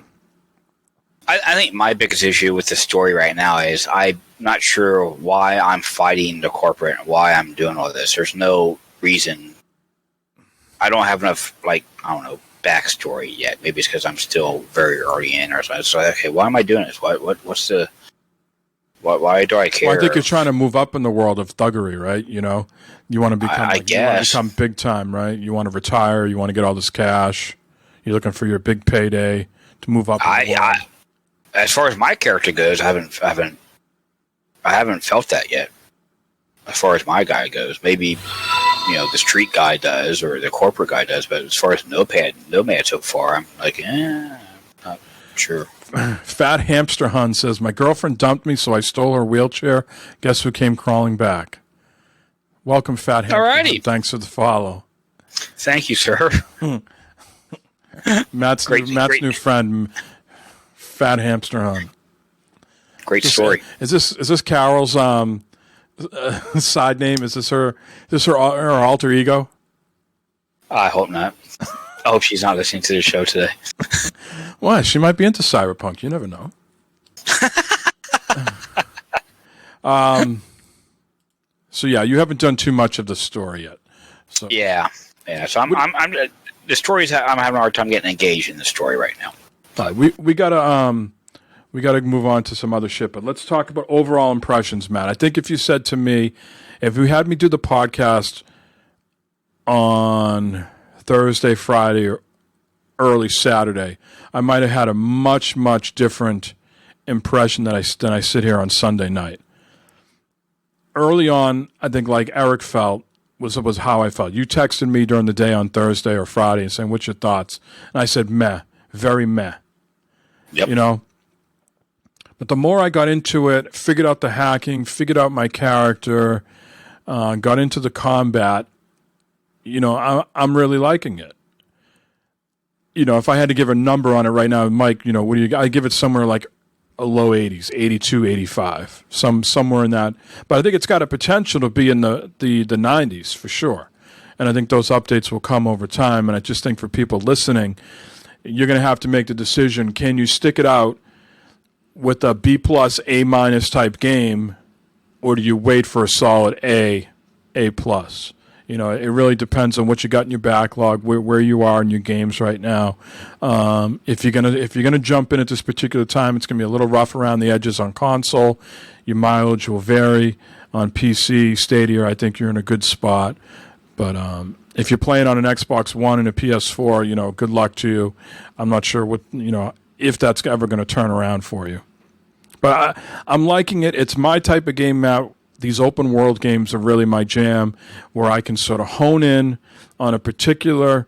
I think my biggest issue with the story right now is I'm not sure why I'm fighting the corporate, why I'm doing all this. There's no reason. I don't have enough, backstory yet. Maybe it's because I'm still very early in or something. So, okay, why am I doing this? What's the... Why do I care?
Well, I think you're trying to move up in the world of thuggery, right? You want to become, you want to become big time, right? You want to retire. You want to get all this cash. You're looking for your big payday to move up.
As far as my character goes, I haven't felt that yet. As far as my guy goes, maybe the street guy does or the corporate guy does, but as far as Nomad so far, I'm like, not sure.
Fat Hamster Hun says, my girlfriend dumped me, so I stole her wheelchair. Guess who came crawling back? Welcome, Fat Hamster
Alrighty.
Hun. Thanks for the follow.
Thank you, sir.
Matt's new friend, Fat Hamster Hun.
Great story.
Is this Carol's side name? Is this her alter ego?
I hope not. I hope she's not listening to the show today.
Why? She might be into Cyberpunk. You never know. So yeah, you haven't done too much of the story yet. So
yeah. So I'm the stories. I'm having a hard time getting engaged in the story right now.
We gotta move on to some other shit. But let's talk about overall impressions, Matt. I think if you said to me, if you had me do the podcast on Thursday, Friday, or early Saturday, I might have had a much, much different impression than I sit here on Sunday night. Early on, I think like Eric felt was how I felt. You texted me during the day on Thursday or Friday and saying, what's your thoughts? And I said, meh, very meh.
Yep.
But the more I got into it, figured out the hacking, figured out my character, got into the combat, I'm really liking it. If I had to give a number on it right now, Mike, what do you? I give it somewhere like a low 80s, 82, 85, somewhere in that. But I think it's got a potential to be in the 90s for sure. And I think those updates will come over time. And I just think for people listening, you're going to have to make the decision: can you stick it out with a B+, A- type game, or do you wait for a solid A+? It really depends on what you got in your backlog, where you are in your games right now. If you're gonna jump in at this particular time, it's gonna be a little rough around the edges on console. Your mileage will vary on PC, Stadia. I think you're in a good spot. But if you're playing on an Xbox One and a PS4, good luck to you. I'm not sure if that's ever going to turn around for you. But I'm liking it. It's my type of game, Matt. These open world games are really my jam, where I can sort of hone in on a particular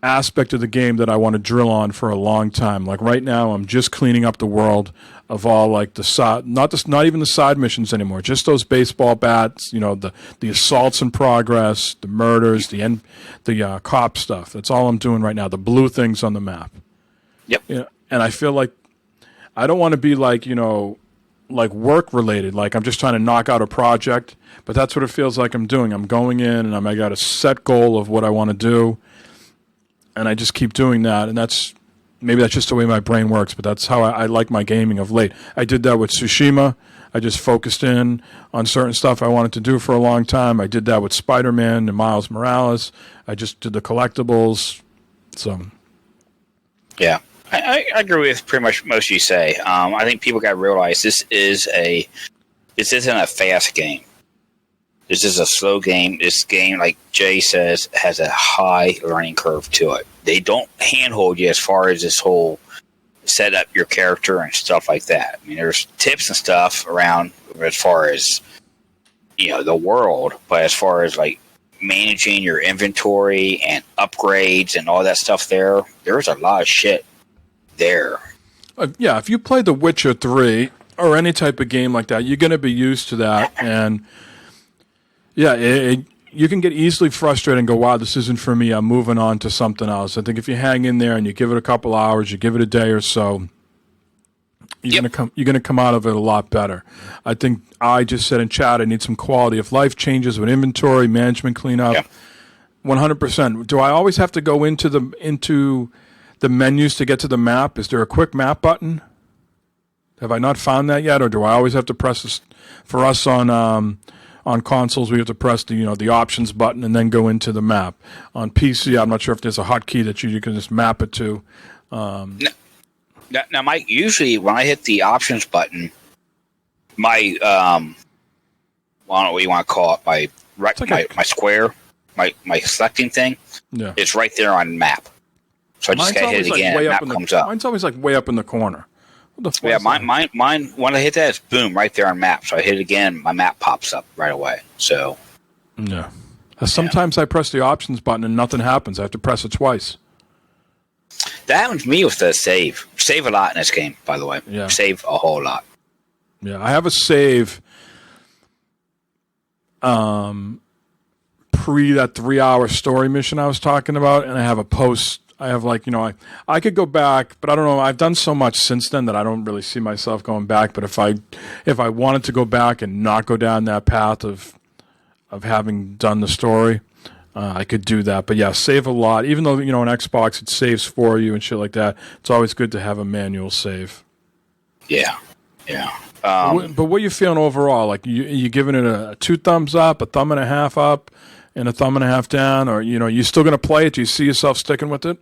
aspect of the game that I want to drill on for a long time. Like right now, I'm just cleaning up the world of all like not even the side missions anymore, just those baseball bats, the assaults in progress, the murders, the cop stuff. That's all I'm doing right now. The blue things on the map.
Yep.
And I feel like I don't want to be like work related, like I'm just trying to knock out a project, but that's what it feels like I'm doing. I'm going in and I got a set goal of what I want to do, and I just keep doing that, and that's maybe that's just the way my brain works, but that's how I like my gaming of late. I did that with Tsushima. I just focused in on certain stuff I wanted to do for a long time. I did that with Spider-Man and Miles Morales. I just did the collectibles. So,
yeah, I agree with pretty much most you say. I think people got to realize this isn't a fast game. This is a slow game. This game, like Jay says, has a high learning curve to it. They don't handhold you as far as this whole set up your character and stuff like that. I mean, there's tips and stuff around as far as, the world, but as far as like managing your inventory and upgrades and all that stuff there's a lot of shit there.
Yeah, if you play The Witcher 3 or any type of game like that, you're going to be used to that. And yeah, you can get easily frustrated and go, wow, this isn't for me. I'm moving on to something else. I think if you hang in there and you give it a couple hours, you give it a day or so, you're gonna come out of it a lot better. I think I just said in chat I need some quality of life changes with inventory management cleanup. 100%. Do I always have to go into the menus to get to the map? Is there a quick map button? Have I not found that yet, or do I always have to press this? For us on consoles, we have to press the options button and then go into the map. On PC, I'm not sure if there's a hotkey that you can just map it to.
Now, Mike, usually when I hit the options button, my I don't know what you want to call it, my square, my selecting thing, it's right there on map. So I just gotta hit it again, and map comes up.
Mine's always like way up in the corner.
Yeah, mine. When I hit that, it's boom right there on map. So I hit it again, my map pops up right away. So
yeah. Sometimes I press the options button and nothing happens. I have to press it twice.
That happened to me with the save. Save a lot in this game, by the way.
Yeah.
Save a whole lot.
Yeah, I have a save. Pre that 3-hour story mission I was talking about, and I have a post. I have I could go back, but I don't know. I've done so much since then that I don't really see myself going back. But if I wanted to go back and not go down that path of having done the story, I could do that. But yeah, save a lot. Even though on Xbox it saves for you and shit like that, it's always good to have a manual save.
Yeah.
But what are you feeling overall? Like you giving it a 2 thumbs up, a thumb and a half up, and a thumb and a half down, or you still going to play it? Do you see yourself sticking with it?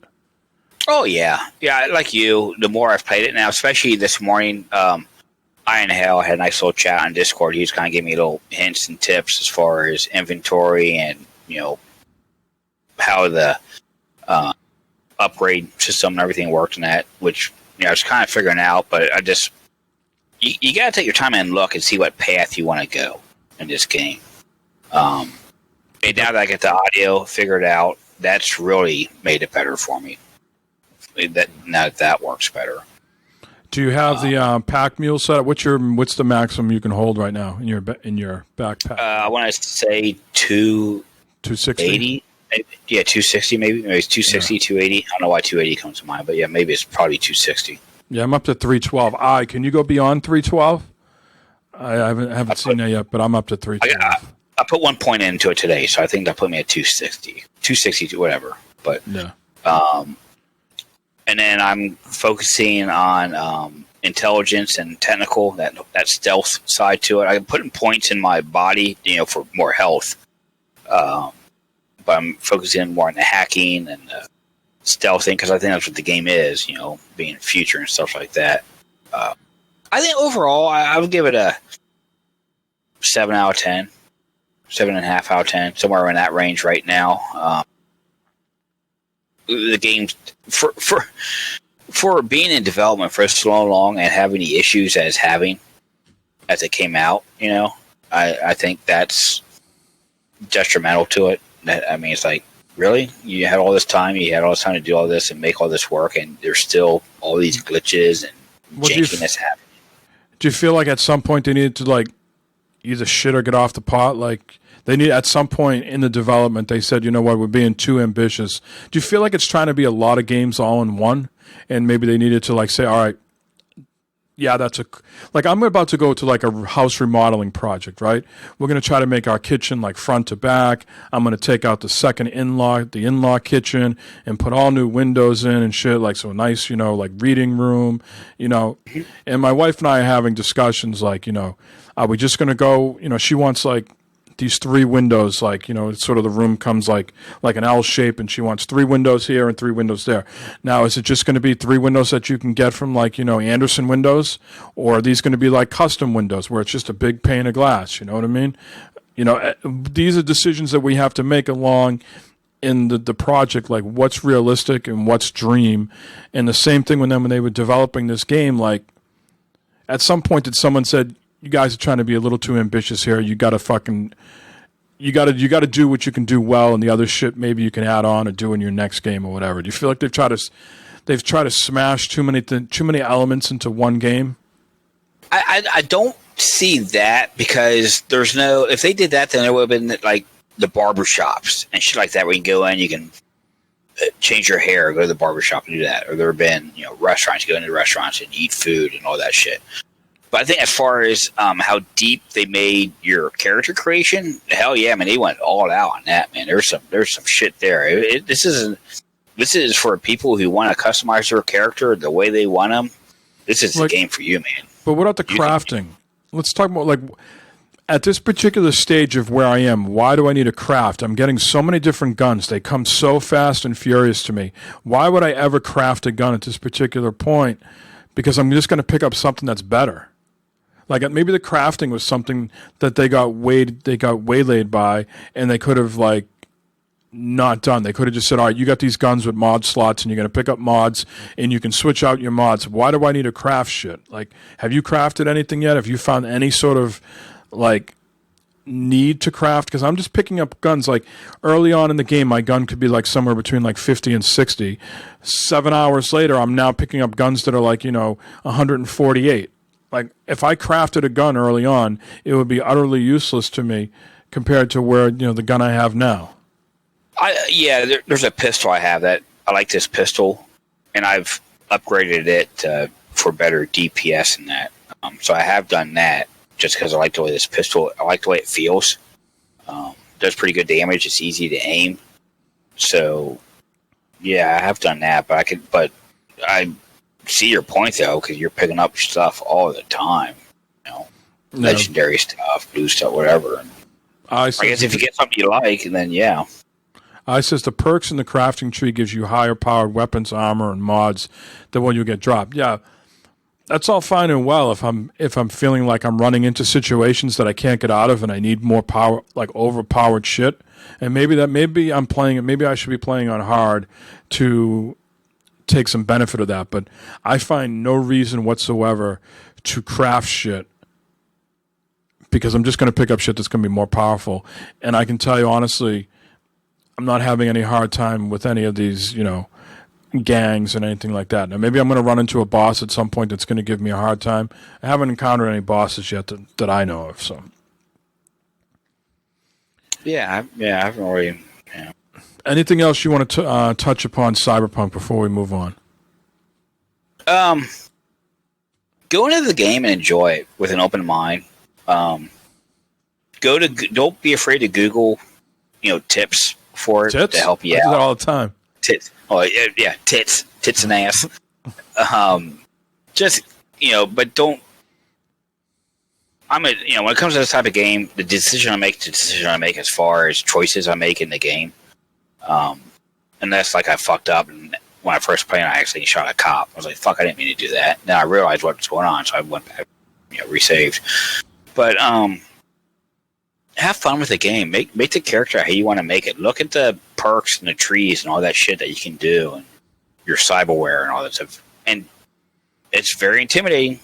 Oh yeah. Like you, the more I've played it now, especially this morning, Iron Hell had a nice little chat on Discord. He was kind of giving me little hints and tips as far as inventory and how the upgrade system and everything worked in that, which I was kind of figuring out. But I just you got to take your time and look and see what path you want to go in this game. And now that I get the audio figured out, that's really made it better for me. That works better.
Do you have the pack mule set up? What's the maximum you can hold right now in your backpack?
I want to say 260. Yeah, 260 maybe. Maybe it's 260, 280. I don't know why 280 comes to mind, but yeah, maybe it's probably 260.
Yeah, I'm up to 312. Can you go beyond 312? I haven't seen that yet, but I'm up to 312.
I put 1 point into it today, so I think that put me at 260, whatever. But
yeah.
And then I'm focusing on intelligence and technical, that stealth side to it. I'm putting points in my body, for more health. But I'm focusing more on the hacking and the stealthing, because I think that's what the game is, being future and stuff like that. I think overall, I would give it a 7 out of 10. 7.5 out of 10, somewhere in that range right now. The game, for being in development for so long and having the issues as it came out, I think that's detrimental to it. It's like, really? You had all this time, to do all this and make all this work, and there's still all these glitches and jankiness happening.
Do you feel like at some point they needed to either shit or get off the pot? Like they need at some point in the development, they said, you know what, we're being too ambitious. Do you feel like it's trying to be a lot of games all in one? And maybe they needed to say, all right, yeah, like I'm about to go to like a house remodeling project, right? We're going to try to make our kitchen like front to back. I'm going to take out the in-law kitchen and put all new windows in and shit, like so nice, like reading room, and my wife and I are having discussions like, are we just going to go, she wants like these 3 windows, like, sort of the room comes like an L shape, and she wants 3 windows here and 3 windows there. Now, is it just going to be 3 windows that you can get from like, Anderson windows, or are these going to be like custom windows where it's just a big pane of glass? You know what I mean? These are decisions that we have to make along in the project, like what's realistic and what's dream. And the same thing when they were developing this game, like at some point did someone said, you guys are trying to be a little too ambitious here. You got to do what you can do well, and the other shit maybe you can add on or do in your next game or whatever. Do you feel like they've tried to smash too many elements into one game?
I don't see that, because there's no. If they did that, then there would have been like the barbershops and shit like that, where you can go in, you can change your hair, go to the barbershop and do that. Or there have been restaurants, you go into restaurants and eat food and all that shit. But I think as far as how deep they made your character creation, hell yeah, man, they went all out on that, man. There's some shit there. This is for people who want to customize their character the way they want them. This is the game for you, man.
But what about the crafting? Let's talk about like at this particular stage of where I am. Why do I need a craft? I'm getting so many different guns. They come so fast and furious to me. Why would I ever craft a gun at this particular point? Because I'm just going to pick up something that's better. Like maybe the crafting was something that they got waylaid by, and they could have like not done. They could have just said, all right, you got these guns with mod slots, and you're going to pick up mods, and you can switch out your mods. Why do I need to craft shit? Like, have you crafted anything yet? Have you found any sort of like need to craft? Because I'm just picking up guns. Like early on in the game, my gun could be like somewhere between like 50 and 60. 7 hours later, I'm now picking up guns that are like 148. Like, if I crafted a gun early on, it would be utterly useless to me compared to where, the gun I have now.
There's a pistol I have that I like this pistol, and I've upgraded it for better DPS and that. So I have done that just because I like the way this pistol, I like the way it feels. Does pretty good damage. It's easy to aim. So, yeah, I have done that, but I see your point though, because you're picking up stuff all the time, legendary stuff, blue stuff, whatever. I guess if you get something you like, then yeah.
I says the perks in the crafting tree gives you higher powered weapons, armor, and mods than when you get dropped. Yeah, that's all fine and well if I'm feeling like I'm running into situations that I can't get out of and I need more power, like overpowered shit. And maybe I'm playing it. Maybe I should be playing on hard to take some benefit of that, but I find no reason whatsoever to craft shit, because I'm just going to pick up shit that's going to be more powerful. And I can tell you honestly, I'm not having any hard time with any of these, gangs and anything like that. Now maybe I'm going to run into a boss at some point that's going to give me a hard time. I haven't encountered any bosses yet that I know of. So
I haven't really. Yeah.
Anything else you want to touch upon Cyberpunk before we move on?
Go into the game and enjoy it with an open mind. Don't be afraid to Google, tips for it to help you out.
I do that all the time.
Tits. Oh yeah, tits and ass. But don't. When it comes to this type of game, the decision I make as far as choices I make in the game. Unless like I fucked up, and when I first played, I actually shot a cop. I was like, "Fuck, I didn't mean to do that." Then I realized what was going on, so I went back, resaved. But have fun with the game. Make the character how you want to make it. Look at the perks and the trees and all that shit that you can do, and your cyberware and all that stuff. And it's very intimidating.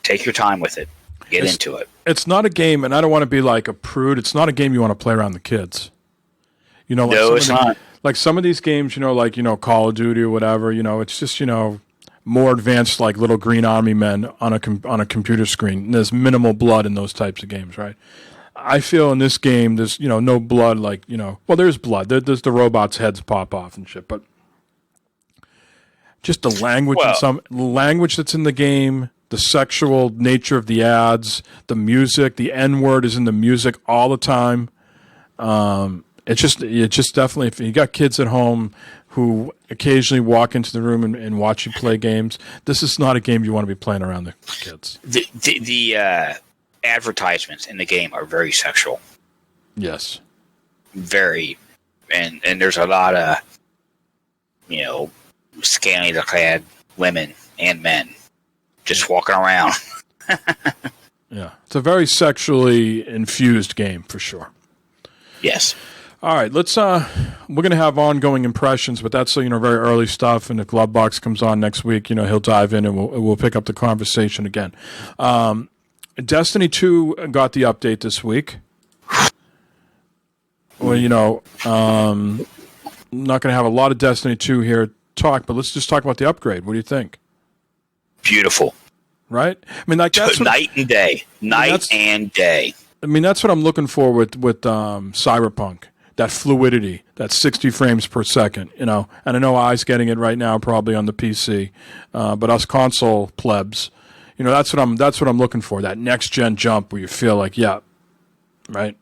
Take your time with it. Get into it.
It's not a game, and I don't want to be like a prude. It's not a game you want to play around the kids.
No, it's not.
Like some of these games, Call of Duty or whatever, it's just, more advanced, like little green army men on a computer screen. And there's minimal blood in those types of games, right? I feel in this game, there's, no blood, well, there's blood. There's the robots' heads pop off and shit, but Just the language and some language that's in the game, the sexual nature of the ads, the music, the N-word is in the music all the time. It's just definitely, if you got kids at home who occasionally walk into the room and watch you play games, this is not a game you want to be playing around the kids.
The advertisements in the game are very sexual.
Yes.
Very. And there's a lot of, scantily clad women and men just walking around.
Yeah. It's a very sexually infused game for sure.
Yes.
All right, let's we're going to have ongoing impressions, but that's very early stuff, and if Glovebox comes on next week, he'll dive in and we'll pick up the conversation again. Destiny 2 got the update this week. Well, I'm not going to have a lot of Destiny 2 here talk, but let's just talk about the upgrade. What do you think?
Beautiful.
Right? I mean, like that's
night and day. Night and day.
I mean, that's what I'm looking for with Cyberpunk. That fluidity, that 60 frames per second, and I know I's getting it right now, probably on the PC, but us console plebs, that's what I'm looking for. That next gen jump where you feel like, yeah, right.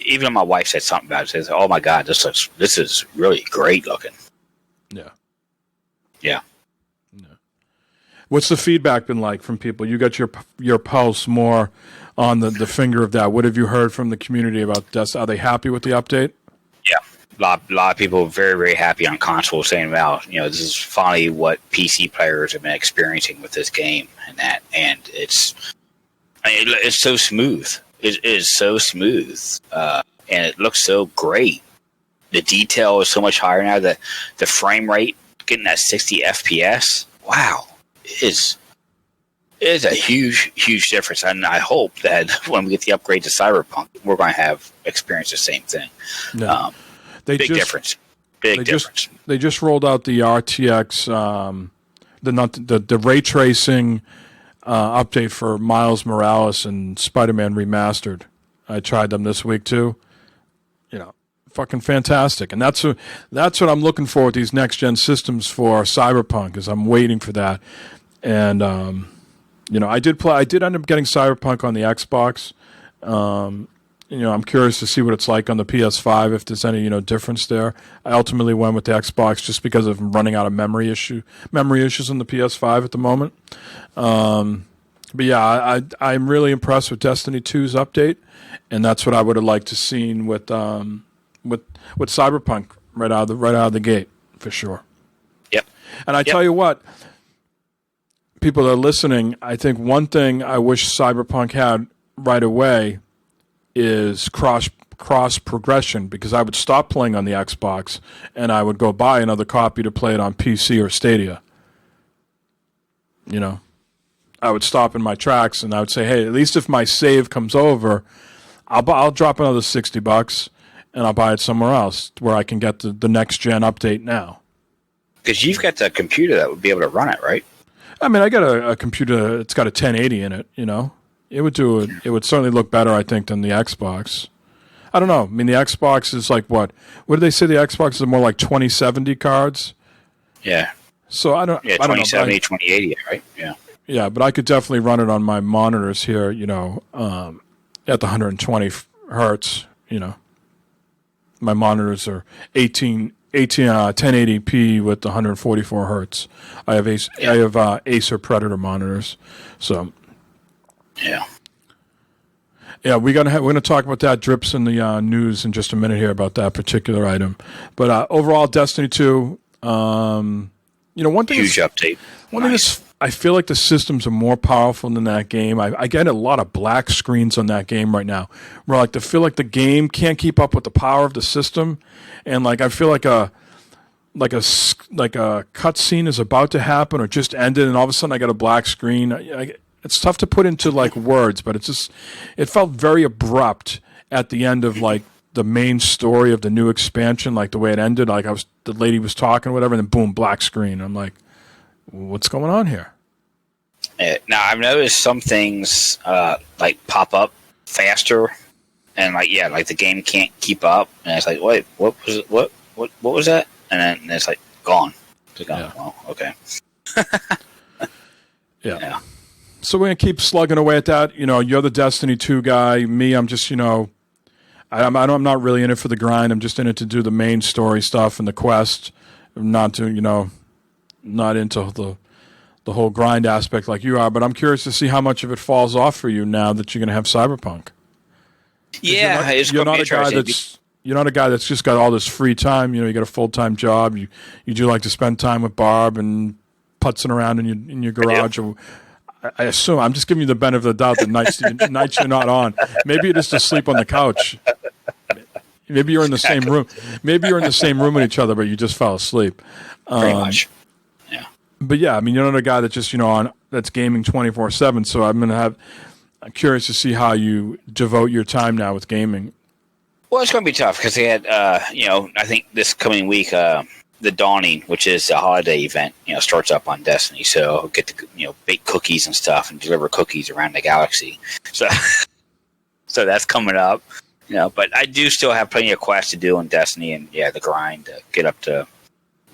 Even my wife said something about it. Says, "Oh my God, this is really great looking."
Yeah.
Yeah.
What's the feedback been like from people? You got your pulse more on the finger of that. What have you heard from the community about this? Are they happy with the update?
Yeah, a lot of people are very, very happy on console, saying, "Wow, this is finally what PC players have been experiencing with this game," and it's so smooth. It is so smooth, and it looks so great. The detail is so much higher now. The frame rate, getting that 60 FPS. Wow. Is a huge difference, and I hope that when we get the upgrade to Cyberpunk, we're going to have experienced the same thing.
No.
Big difference.
They just rolled out the RTX, the ray tracing update for Miles Morales and Spider-Man Remastered. I tried them this week too. Fucking fantastic, and that's what I'm looking for with these next gen systems for Cyberpunk. Is I'm waiting for that, and I did end up getting Cyberpunk on the Xbox. I'm curious to see what it's like on the PS5 if there's any difference there. I ultimately went with the Xbox just because of running out of memory issues on the PS5 at the moment. But yeah, I'm really impressed with Destiny 2's update, and that's what I would have liked to seen with Cyberpunk right out of the gate for sure.
Yep.
And I tell you what, people that are listening, I think one thing I wish Cyberpunk had right away is cross progression, because I would stop playing on the Xbox and I would go buy another copy to play it on PC or Stadia. I would stop in my tracks and I would say, hey, at least if my save comes over, I'll drop another $60 and I'll buy it somewhere else where I can get the next gen update now.
Because you've got the computer that would be able to run it, right?
I mean, I got a computer. It's got a 1080 in it. It would do it. It would certainly look better, I think, than the Xbox. I don't know. I mean, the Xbox is like what? What did they say? The Xbox is more like 2070 cards.
Yeah.
So I don't.
Yeah, 2070, 2080, right? Yeah.
Yeah, but I could definitely run it on my monitors here. At the 120 hertz. My monitors are 1080p with 144 hertz. I have Acer Predator monitors. So.
Yeah.
Yeah, we're gonna talk about that. Drips in the news in just a minute here about that particular item. But overall, Destiny 2. One thing.
Huge update.
One thing is, I feel like the systems are more powerful than that game. I get a lot of black screens on that game right now, where I feel like the game can't keep up with the power of the system, and I feel like a cutscene is about to happen or just ended, and all of a sudden I got a black screen. It's tough to put into words, but it felt very abrupt at the end of the main story of the new expansion, the way it ended. The lady was talking, whatever, and then boom, black screen. I'm like, what's going on here?
Now I've noticed some things pop up faster, and the game can't keep up, and it's like, wait, what was it? What was that? And then it's gone. Yeah. Well, okay.
Yeah. So we're going to keep slugging away at that. You're the Destiny 2 guy. Me, I'm just, I'm not really in it for the grind. I'm just in it to do the main story stuff and the quest. I'm not doing, not into the whole grind aspect like you are. But I'm curious to see how much of it falls off for you now that you're going to have Cyberpunk.
Yeah,
you're not a guy that's just got all this free time. You got a full-time job. You do like to spend time with Barb and putzing around in your garage. I assume I'm just giving you the benefit of the doubt that nights you're not on. Maybe you're just asleep on the couch. Maybe you're in the same room. Maybe you're in the same room with each other, but you just fell asleep.
Pretty much. Yeah.
But yeah, I mean, you're not a guy that just that's gaming 24/7. So I'm curious to see how you devote your time now with gaming.
Well, it's going to be tough because they had, I think this coming week, the Dawning, which is a holiday event, starts up on Destiny. So I'll get to, bake cookies and stuff and deliver cookies around the galaxy. So, so that's coming up, but I do still have plenty of quests to do in Destiny and the grind to get up to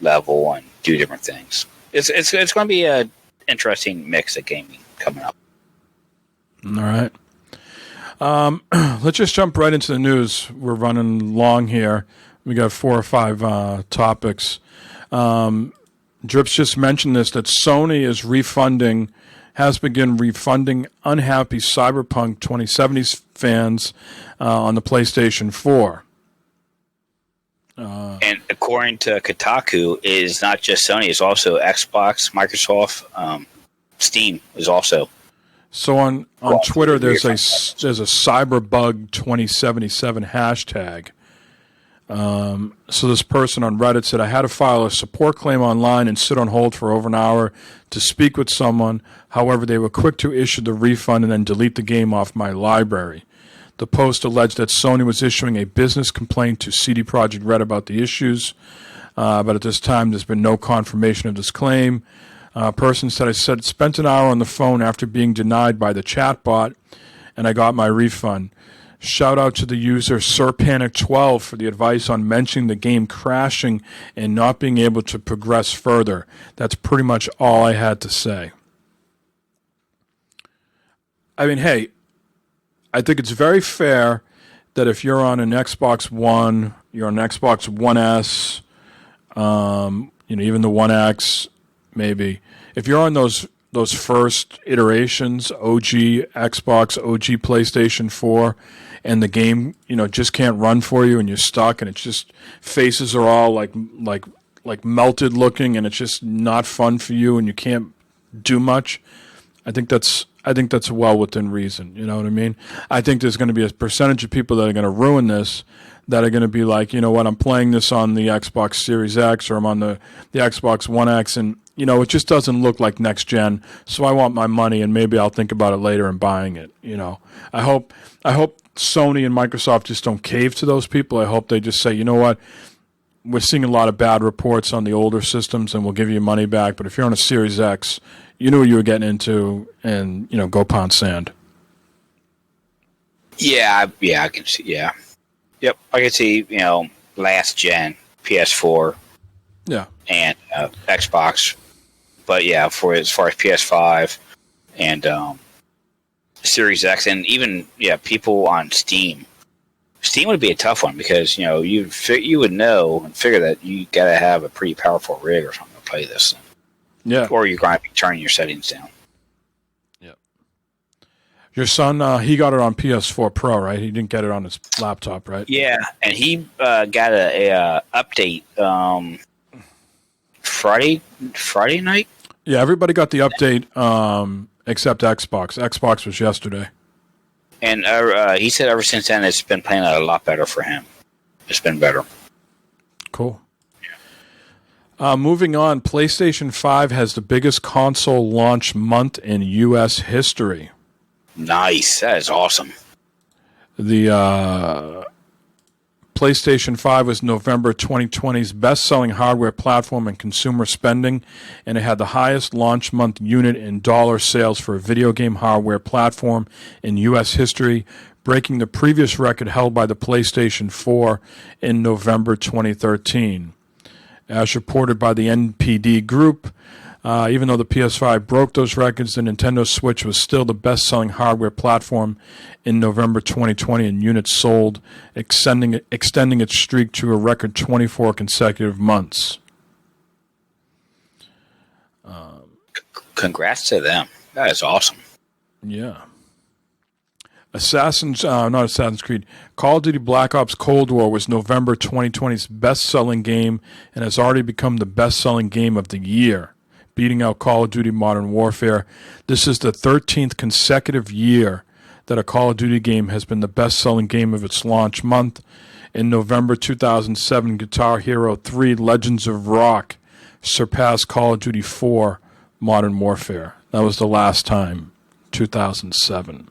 level and do different things. It's going to be a interesting mix of gaming coming up.
All right. Let's just jump right into the news. We're running long here. We got 4 or 5 topics. Drips just mentioned this, that Sony has begun refunding unhappy Cyberpunk 2070 fans on the PlayStation 4.
And according to Kotaku, it is not just Sony, it's also Xbox, Microsoft, Steam is also.
So on Twitter, there's a Cyberbug 2077 hashtag. So this person on Reddit said, I had to file a support claim online and sit on hold for over an hour to speak with someone. However, they were quick to issue the refund and then delete the game off my library. The post alleged that Sony was issuing a business complaint to CD Projekt Red about the issues, but at this time there's been no confirmation of this claim. Person said, I spent an hour on the phone after being denied by the chatbot, and I got my refund. Shout out to the user SirPanic12 for the advice on mentioning the game crashing and not being able to progress further. That's pretty much all I had to say. I mean, hey, I think it's very fair that if you're on an Xbox One, you're on an Xbox One S, even the One X, maybe. If you're on those first iterations, OG Xbox, OG PlayStation 4, and the game, just can't run for you, and you're stuck, and it's just faces are all like melted looking, and it's just not fun for you, and you can't do much. I think that's well within reason. You know what I mean? I think there's going to be a percentage of people that are going to ruin this, that are going to be like, you know what, I'm playing this on the Xbox Series X, or I'm on the Xbox One X, and it just doesn't look like next gen, so I want my money, and maybe I'll think about it later and buying it. I hope Sony and Microsoft just don't cave to those people. I hope they just say, you know what, we're seeing a lot of bad reports on the older systems, and we'll give you your money back, but if you're on a Series X, you knew what you were getting into, and, go pound sand.
Yeah, I can see, yeah. Yep, I can see, last gen, PS4.
Yeah.
And Xbox. But yeah, as far as PS5 and Series X, and even people on Steam. Steam would be a tough one because you would know and figure that you got to have a pretty powerful rig or something to play this.
Yeah.
Or you're going to be turning your settings down.
Yeah. Your son, he got it on PS4 Pro, right? He didn't get it on his laptop, right?
Yeah, and he got a update Friday night.
Yeah, everybody got the update except Xbox. Xbox was yesterday.
And he said ever since then it's been playing a lot better for him. It's been better.
Cool. Moving on, PlayStation 5 has the biggest console launch month in U.S. history.
Nice. That is awesome.
The PlayStation 5 was November 2020's best-selling hardware platform in consumer spending, and it had the highest launch month unit in dollar sales for a video game hardware platform in U.S. history, breaking the previous record held by the PlayStation 4 in November 2013. As reported by the NPD Group, even though the PS5 broke those records, the Nintendo Switch was still the best-selling hardware platform in November 2020 in units sold, extending its streak to a record 24 consecutive months.
Congrats to them. That is awesome.
Yeah. Not Assassin's Creed. Call of Duty Black Ops Cold War was November 2020's best-selling game and has already become the best-selling game of the year, beating out Call of Duty Modern Warfare. This is the 13th consecutive year that a Call of Duty game has been the best-selling game of its launch month. In November 2007, Guitar Hero 3 Legends of Rock surpassed Call of Duty 4 Modern Warfare. That was the last time, 2007.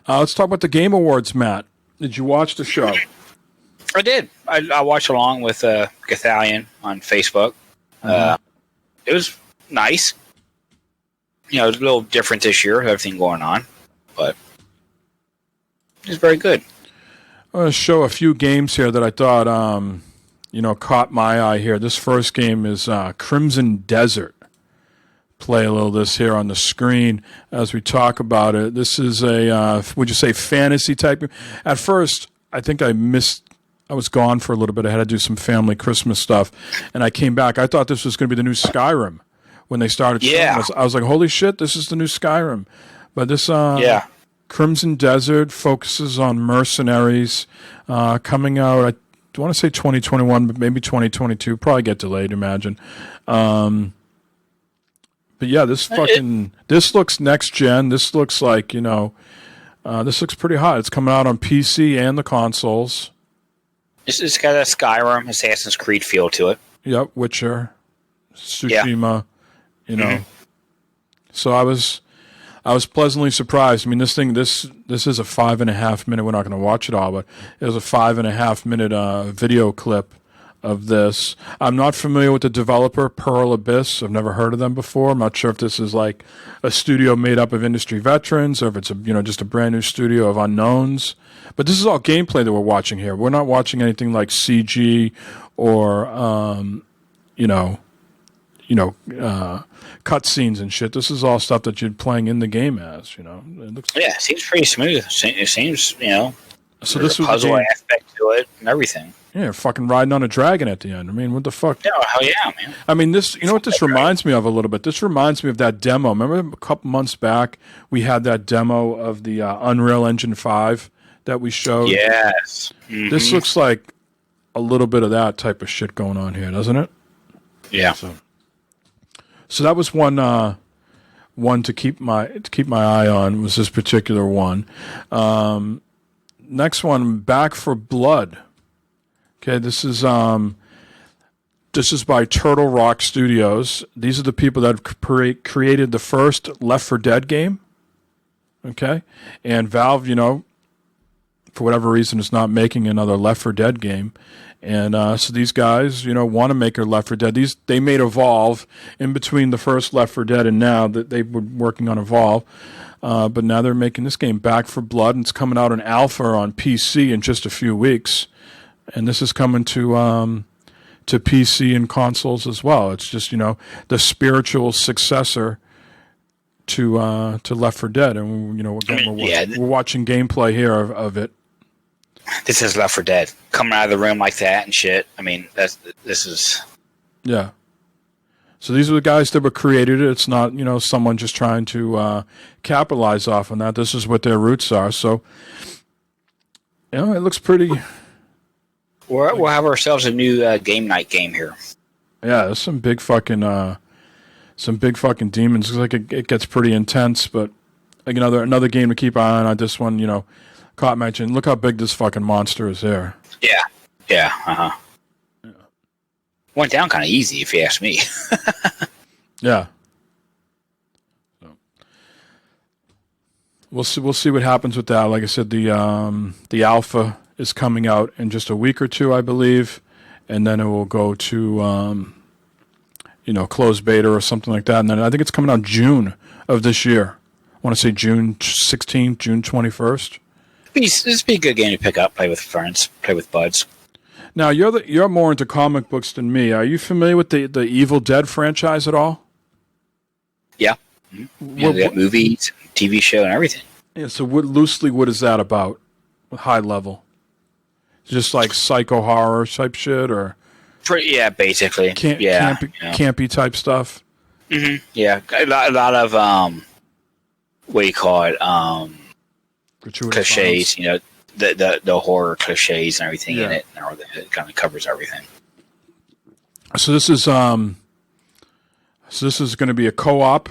Let's talk about the Game Awards, Matt. Did you watch the show?
I did. I watched along with Gathalion on Facebook. It was nice. You know, it was a little different this year, everything going on, but it was very good.
I'm going to show a few games here that I thought, caught my eye here. This first game is Crimson Desert. Play a little of this here on the screen as we talk about it. This is a, would you say, fantasy type? At first, I think I was gone for a little bit. I had to do some family Christmas stuff, and I came back. I thought this was going to be the new Skyrim when they started showing us. I was like, holy shit, this is the new Skyrim. But this Crimson Desert focuses on mercenaries coming out, I want to say 2021, but maybe 2022. Probably get delayed, imagine. But yeah, this looks next gen. This looks like, this looks pretty hot. It's coming out on PC and the consoles.
It's got a Skyrim, Assassin's Creed feel to it.
Yep, Witcher, Tsushima, So I was pleasantly surprised. I mean, this is a 5.5 minute. We're not going to watch it all, but it was a 5.5 minute video clip of this. I'm not familiar with the developer, Pearl Abyss. I've never heard of them before. I'm not sure if this is like a studio made up of industry veterans or if it's just a brand new studio of unknowns. But this is all gameplay that we're watching here. We're not watching anything like CG or cutscenes and shit. This is all stuff that you're playing in the game as. It looks.
Yeah, it seems pretty smooth. It seems
So this was
a puzzle aspect to it and everything.
Yeah, fucking riding on a dragon at the end. I mean, what the fuck?
Yeah, hell yeah, man.
I mean, this. You know what this reminds me of a little bit? This reminds me of that demo. Remember a couple months back we had that demo of the Unreal Engine 5 that we showed?
Yes. Mm-hmm.
This looks like a little bit of that type of shit going on here, doesn't it?
Yeah.
So that was one to keep my eye on, was this particular one. Next one, Back for Blood. Okay, this is by Turtle Rock Studios. These are the people that created the first Left 4 Dead game. Okay, and Valve, for whatever reason, is not making another Left 4 Dead game. And so these guys, want to make a Left 4 Dead. They made Evolve in between the first Left 4 Dead and now that they were working on Evolve. But now they're making this game, Back for Blood, and it's coming out in alpha on PC in just a few weeks. And this is coming to PC and consoles as well. It's just, the spiritual successor to Left 4 Dead. And, we're watching gameplay here of it.
This is Left 4 Dead. Coming out of the room like that and shit. I mean, this is...
Yeah. So these are the guys that were created. It's not, someone just trying to capitalize off on that. This is what their roots are. So, it looks pretty...
We'll have ourselves a new game night game here.
Yeah, there's some big fucking demons. Looks like it gets pretty intense, but like another game to keep an eye on. This one, caught mention. Look how big this fucking monster is here.
Yeah. Yeah. Yeah. Went down kind of easy, if you ask me.
Yeah. So, we'll see what happens with that. Like I said, the alpha is coming out in just a week or two, I believe, and then it will go to closed beta or something like that. And then I think it's coming out June of this year. I want to say June 16th, June 21st.
This would be a good game to pick up, play with friends, play with buds.
Now you're more into comic books than me. Are you familiar with the Evil Dead franchise at all?
Yeah. They got movies, TV show, and everything.
Yeah. So what is that about? High level, just like psycho horror type shit, or
basically,
campy type stuff.
Mm-hmm. Yeah, a lot of what do you call it? Cliches.
Violence.
The horror cliches and everything in it. It kind of covers everything.
So this is going to be a co-op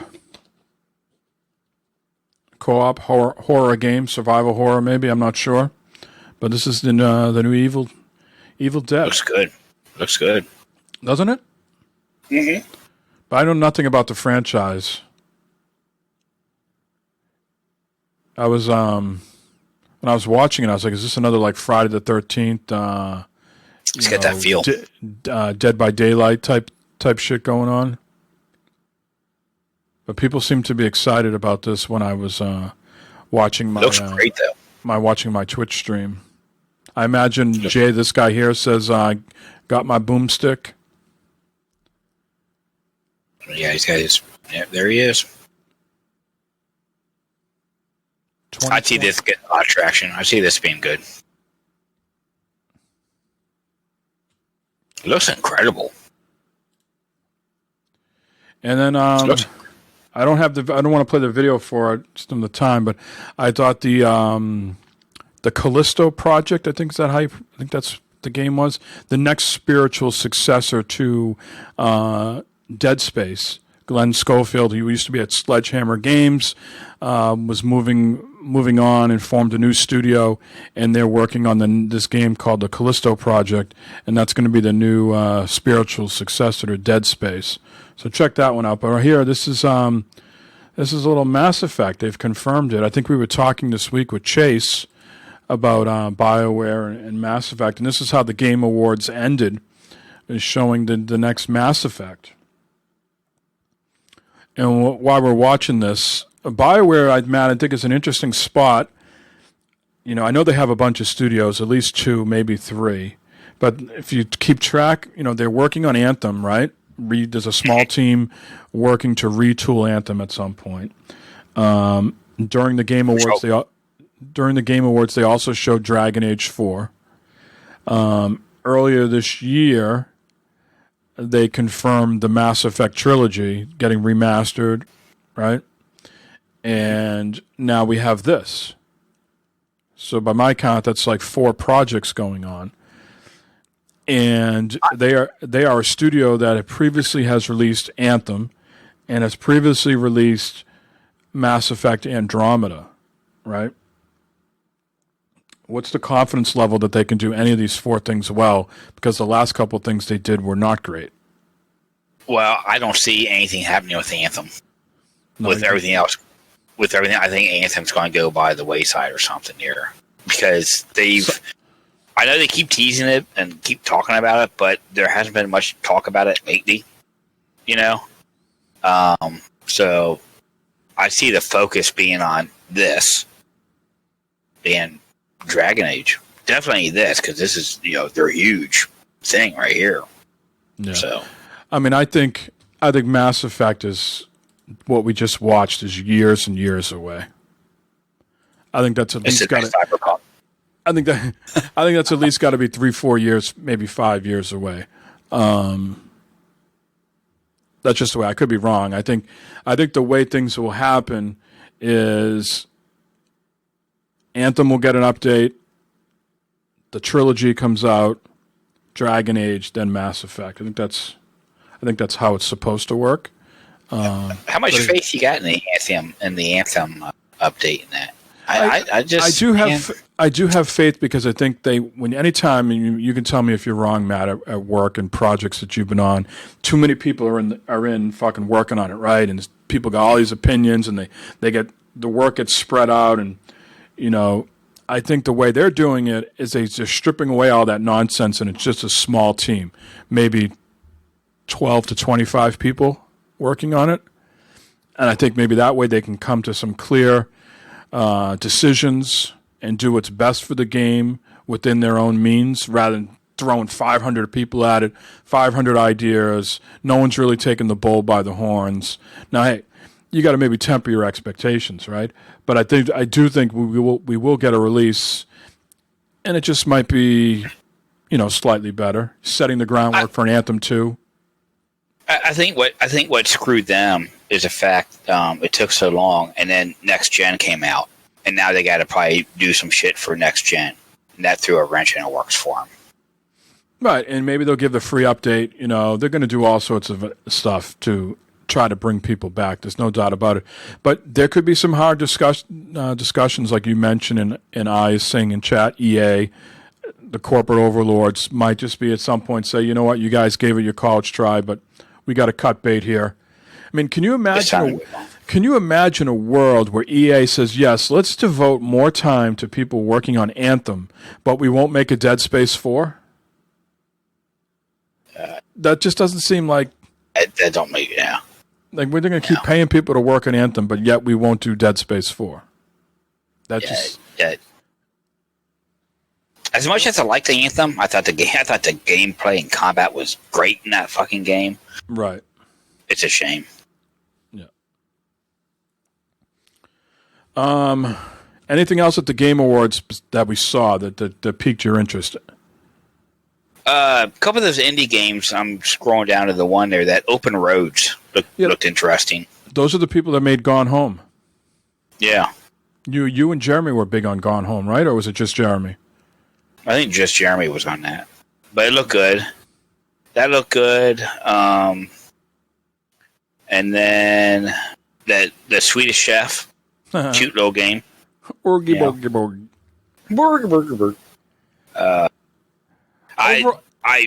horror game, survival horror. Maybe, I'm not sure, but this is the new Evil Dead.
Looks good,
doesn't it?
Mm-hmm.
But I know nothing about the franchise. I was when I was watching it, I was like, "Is this another like Friday the 13th?"
It's got that feel,
Dead by Daylight type shit going on. But people seem to be excited about this when I was watching my.
Looks great though.
Watching my Twitch stream. I imagine Jay, this guy here, says, "Got my boomstick."
Yeah, he's got his. Yeah, there he is. I see this getting a lot of traction. I see this being good. It looks incredible.
And then I don't want to play the video for it just in the time, but I thought the Callisto Project, I think that's the game was, the next spiritual successor to Dead Space. Glenn Schofield, who used to be at Sledgehammer Games, was moving on and formed a new studio, and they're working on this game called the Callisto Project, and that's going to be the new spiritual successor to Dead Space. So check that one out. But here, this is a little Mass Effect. They've confirmed it. I think we were talking this week with Chase about BioWare and Mass Effect, and this is how the Game Awards ended, is showing the next Mass Effect. And while we're watching this, BioWare, Matt, I think is an interesting spot. You know, I know they have a bunch of studios, at least 2, maybe 3. But if you keep track, you know, they're working on Anthem, right? There's a small team working to retool Anthem at some point. During the Game Awards, they also showed Dragon Age 4. Earlier this year, they confirmed the Mass Effect trilogy getting remastered, right? And now we have this. So by my count, that's like 4 projects going on. And they are a studio that previously has released Anthem and has previously released Mass Effect Andromeda, right? What's the confidence level that they can do any of these 4 things well? Because the last couple of things they did were not great.
Well, I don't see anything happening with Anthem. Everything else, I think Anthem's going to go by the wayside or something here. Because I know they keep teasing it and keep talking about it, but there hasn't been much talk about it lately. You know? So I see the focus being on this and Dragon Age. Definitely this, because this is, their huge thing right here.
Yeah.
So,
I mean, I think Mass Effect is what we just watched is years and years away. I think that's at least got
Cyberpunk.
I think that's at least got to be 3-4 years, maybe 5 years away. That's just the way. I could be wrong. I think the way things will happen is Anthem will get an update. The trilogy comes out, Dragon Age, then Mass Effect. I think that's how it's supposed to work.
How much faith you got in the Anthem update in that? I
do have faith because I think anytime you can tell me if you're wrong, Matt, at work and projects that you've been on, too many people are in fucking working on it, right? And people got all these opinions, and the work gets spread out, and I think the way they're doing it is they're just stripping away all that nonsense, and it's just a small team, maybe 12 to 25 people working on it, and I think maybe that way they can come to some clear decisions and do what's best for the game within their own means, rather than throwing 500 people at it, 500 ideas. No one's really taking the bull by the horns. Now, hey, you got to maybe temper your expectations, right? But I do think we will get a release, and it just might be, slightly better, setting the groundwork for an Anthem 2.
I think what screwed them is the fact it took so long, and then next gen came out, and now they got to probably do some shit for next gen, and that threw a wrench in the works for them.
Right, and maybe they'll give the free update. They're going to do all sorts of stuff to try to bring people back. There's no doubt about it. But there could be some hard discussions, like you mentioned, and I saying in chat, EA, the corporate overlords might just be at some point say, you know what, you guys gave it your college try, but we got to cut bait here. I mean, can you imagine a world where EA says, yes, let's devote more time to people working on Anthem, but we won't make a Dead Space 4? That just doesn't seem like...
That don't make it, yeah.
Like, we're going to keep paying people to work on Anthem, but yet we won't do Dead Space 4.
Yeah. As much as I liked the Anthem, I thought the gameplay and combat was great in that fucking game.
Right.
It's a shame.
Yeah. Anything else at the Game Awards that we saw that piqued your interest?
A couple of those indie games, I'm scrolling down to the one there, that Open Roads looked interesting.
Those are the people that made Gone Home.
Yeah.
You and Jeremy were big on Gone Home, right? Or was it just Jeremy?
I think just Jeremy was on that. But it looked good. That looked good. And then the Swedish Chef, cute little game.
Orgy Borgy Borg.
Burger, burger, burger. I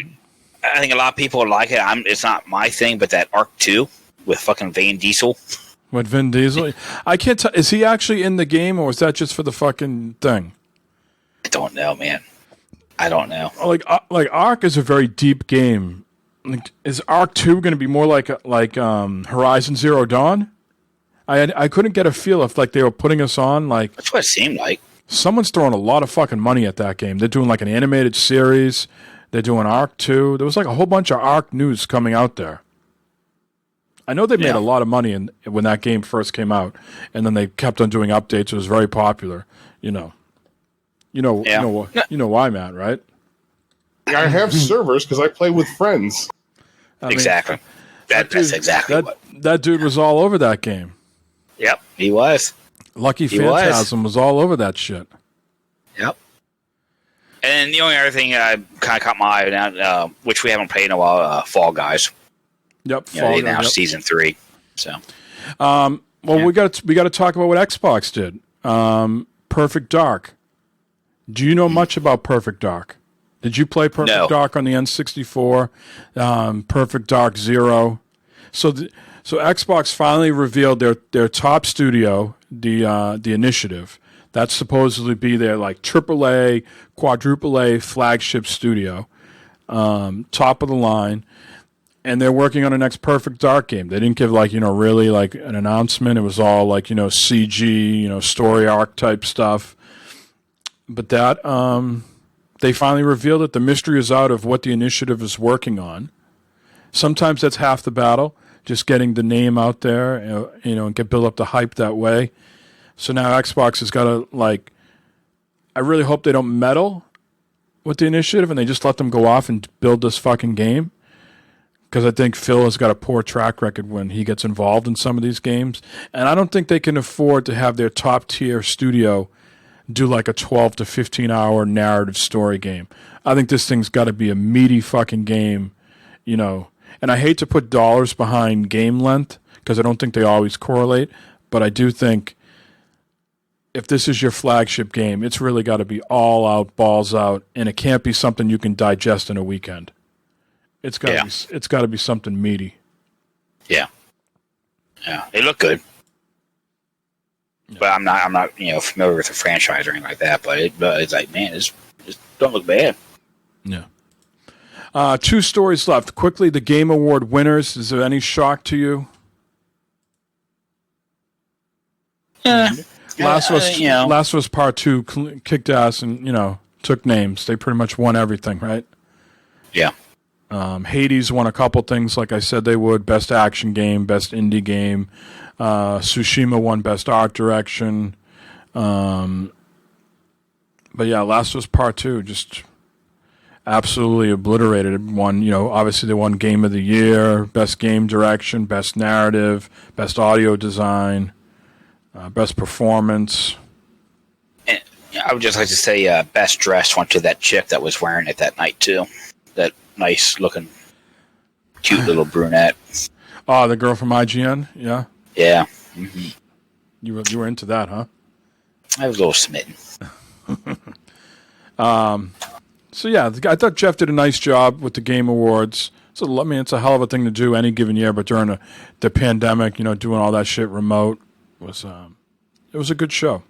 think a lot of people like it. It's not my thing, but that Arc 2 with fucking Vin Diesel.
With Vin Diesel? I can't tell. Is he actually in the game, or was that just for the fucking thing?
I don't know, man. I don't know.
Like Arc is a very deep game. Like, is Arc 2 going to be more like Horizon Zero Dawn? I couldn't get a feel if like they were putting us on like.
That's what it seemed like.
Someone's throwing a lot of fucking money at that game. They're doing like an animated series. They're doing Arc 2. There was like a whole bunch of Arc news coming out there. I know they made a lot of money when that game first came out, and then they kept on doing updates. It was very popular. You know why, Matt, right?
I have servers because I play with friends.
Exactly. That's exactly what.
That dude was all over that game.
Yep, he was.
Lucky Phantasm was all over that shit.
Yep. And the only other thing kind of caught my eye now, which we haven't played in a while, Fall Guys.
Yep.
They announced season 3. So.
We got to talk about what Xbox did. Perfect Dark. Do you know much about Perfect Dark? Did you play Perfect Dark on the N64? Perfect Dark Zero. So Xbox finally revealed their top studio, the Initiative. That's supposedly be their like AAA, quadruple A flagship studio, top of the line, and they're working on the next Perfect Dark game. They didn't give really like an announcement. It was all like CG, story arc type stuff. But that they finally revealed that the mystery is out of what the Initiative is working on. Sometimes that's half the battle, just getting the name out there, and build up the hype that way. So now Xbox has got to, I really hope they don't meddle with the Initiative and they just let them go off and build this fucking game. Because I think Phil has got a poor track record when he gets involved in some of these games. And I don't think they can afford to have their top-tier studio do like a 12 to 15-hour narrative story game. I think this thing's got to be a meaty fucking game, And I hate to put dollars behind game length because I don't think they always correlate. But I do think if this is your flagship game, it's really got to be all out, balls out, and it can't be something you can digest in a weekend. It's got to be something meaty.
Yeah. Yeah, they look good. Yeah. But I'm not familiar with the franchise or anything like that. But it's like, man, it don't look bad.
Yeah. 2 stories left. Quickly, the Game Award winners. Is there any shock to you? Last of Us Part 2 kicked ass and, took names. They pretty much won everything, right?
Yeah.
Hades won a couple things, like I said they would. Best action game, best indie game. Tsushima won best art direction. But yeah, Last of Us Part 2 just absolutely obliterated. It won, obviously they won Game of the Year, best game direction, best narrative, best audio design, best performance.
And I would just like to say best dress went to that chick that was wearing it that night, too. That nice looking, cute little brunette.
Oh, the girl from IGN? Yeah?
Yeah. Mm-hmm.
You were into that, huh?
I was a little smitten.
So yeah, I thought Jeff did a nice job with the Game Awards. So I mean, it's a hell of a thing to do any given year, but during the pandemic, doing all that shit remote was it was a good show.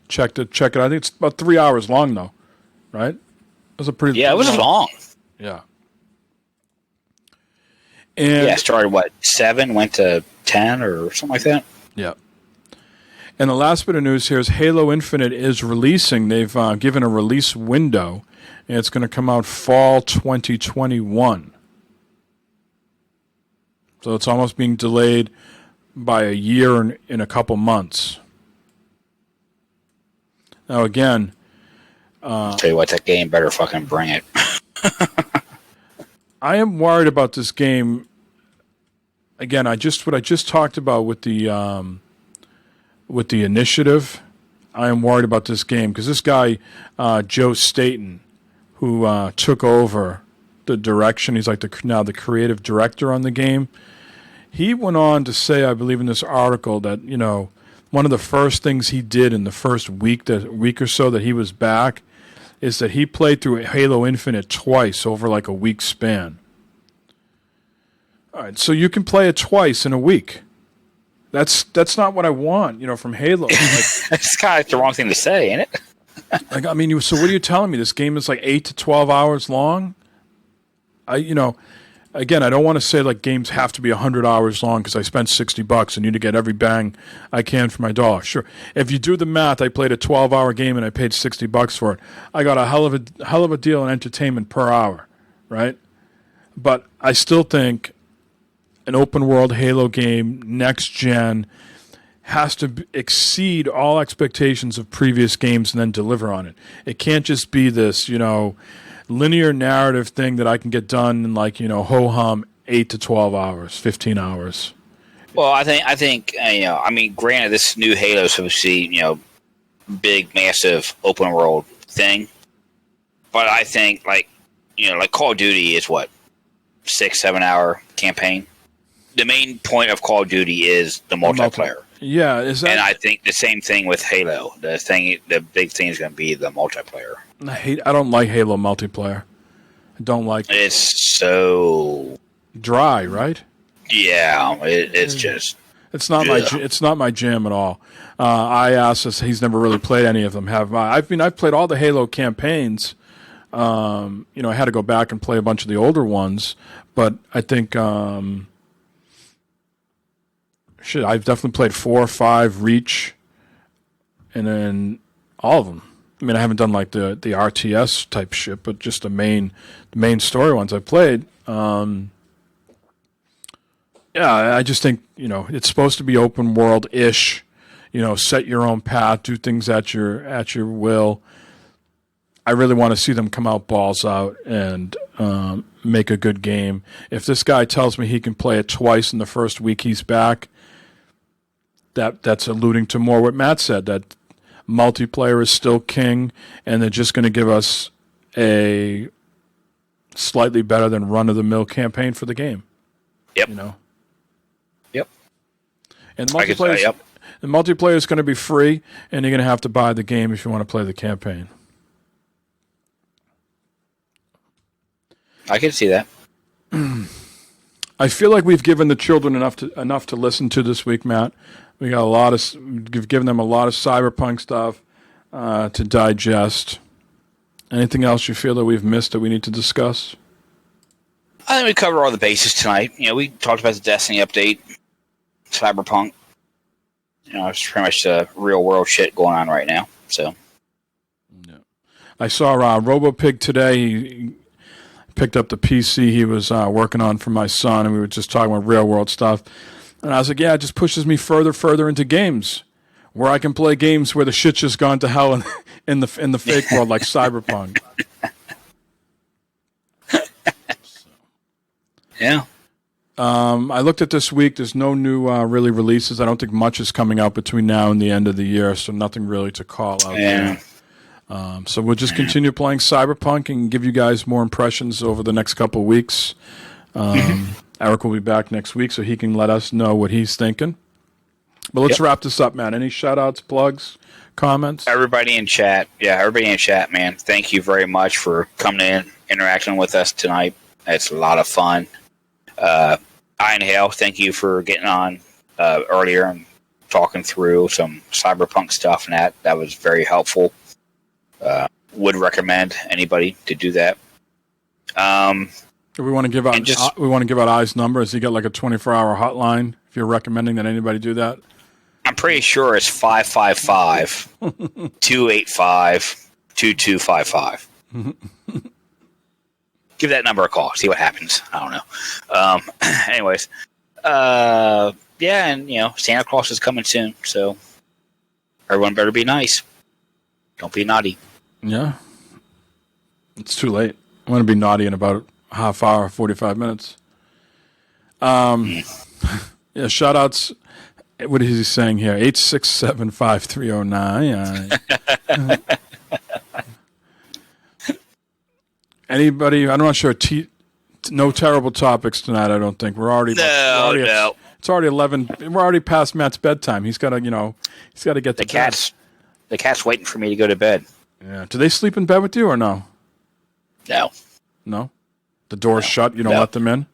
Check it. I think it's about 3 hours long though, right? It was a pretty
it was long.
Yeah. And
yeah, started 7, went to 10 or something like that.
Yeah. And the last bit of news here is Halo Infinite is releasing. They've given a release window, and it's going to come out fall 2021. So it's almost being delayed by a year in a couple months. Now, again...
I'll tell you what, that game better fucking bring it.
I am worried about this game. Again, what I just talked about with the initiative. I am worried about this game because this guy, Joe Staten, who took over the direction, he's like now the creative director on the game. He went on to say, I believe in this article, that one of the first things he did in the first week or so that he was back is that he played through Halo Infinite twice over like a week span. All right, so you can play it twice in a week. That's not what I want, from Halo.
That's kind of the wrong thing to say, ain't it?
So what are you telling me? This game is like 8 to 12 hours long? Again, I don't want to say like games have to be 100 hours long because I spent $60 and need to get every bang I can for my dollar. Sure, if you do the math, I played a 12-hour game and I paid $60 for it. I got a hell of a deal in entertainment per hour, right? But I still think an open-world Halo game, next-gen, has to exceed all expectations of previous games and then deliver on it. It can't just be this, linear narrative thing that I can get done in ho-hum 8 to 12 hours, 15 hours.
Well, I think granted, this new Halo is supposed to be, big, massive, open world thing. But I think, like Call of Duty is 6-7 hour campaign. The main point of Call of Duty is the multiplayer.
Yeah, is that?
And I think the same thing with Halo. The big thing is going to be the multiplayer.
I don't like Halo multiplayer. I don't like it.
It's so
dry, right?
Yeah, it's just.
It's not my jam at all. IAS, he's never really played any of them. I've played all the Halo campaigns. I had to go back and play a bunch of the older ones, but I think I've definitely played 4 or 5 Reach, and then all of them. I mean, I haven't done like the RTS type shit, but just the main story ones I played. Yeah, I just think it's supposed to be open world ish. Set your own path, do things at your will. I really want to see them come out balls out and make a good game. If this guy tells me he can play it twice in the first week he's back, that's alluding to more what Matt said, that multiplayer is still king, and they're just going to give us a slightly better than run-of-the-mill campaign for the game.
Yep. Yep.
And the multiplayer is going to be free, and you're going to have to buy the game if you want to play the campaign.
I can see that.
I feel like we've given the children enough to listen to this week, Matt. We got we've given them a lot of Cyberpunk stuff to digest. Anything else you feel that we've missed that we need to discuss?
I think we covered all the bases tonight. We talked about the Destiny update, Cyberpunk. It's pretty much the real world shit going on right now. So,
yeah. I saw RoboPig today. He picked up the PC he was working on for my son, and we were just talking about real world stuff. And I was like, yeah, it just pushes me further into games, where I can play games where the shit's just gone to hell in the fake world, like Cyberpunk.
Yeah.
I looked at this week. There's no new really releases. I don't think much is coming out between now and the end of the year, so nothing really to call out there. So we'll just continue playing Cyberpunk and give you guys more impressions over the next couple of weeks. Eric will be back next week, so he can let us know what he's thinking. But let's wrap this up, man. Any shout-outs, plugs, comments?
Everybody in chat. Yeah, everybody in chat, man. Thank you very much for coming in, interacting with us tonight. It's a lot of fun. Ian Hale, thank you for getting on earlier and talking through some Cyberpunk stuff, and that was very helpful. Would recommend anybody to do that.
We want to give out I's number. Has he got like a 24-hour hotline? If you're recommending that anybody do that,
I'm pretty sure it's 555-285-2255. Give that number a call. See what happens. I don't know. Anyways, yeah, and Santa Claus is coming soon, so everyone better be nice. Don't be naughty.
Yeah, it's too late. I'm going to be naughty in about a half hour, 45 minutes. Yeah, shout outs. What is he saying here? 867-5309. Anybody? I'm not sure. No terrible topics tonight. I don't think we're already.
No.
It's already 11. We're already past Matt's bedtime. He's got to, he's got to get
the cats. The cat's waiting for me to go to bed.
Yeah. Do they sleep in bed with you or no?
No.
No. The door's shut. You don't let them in.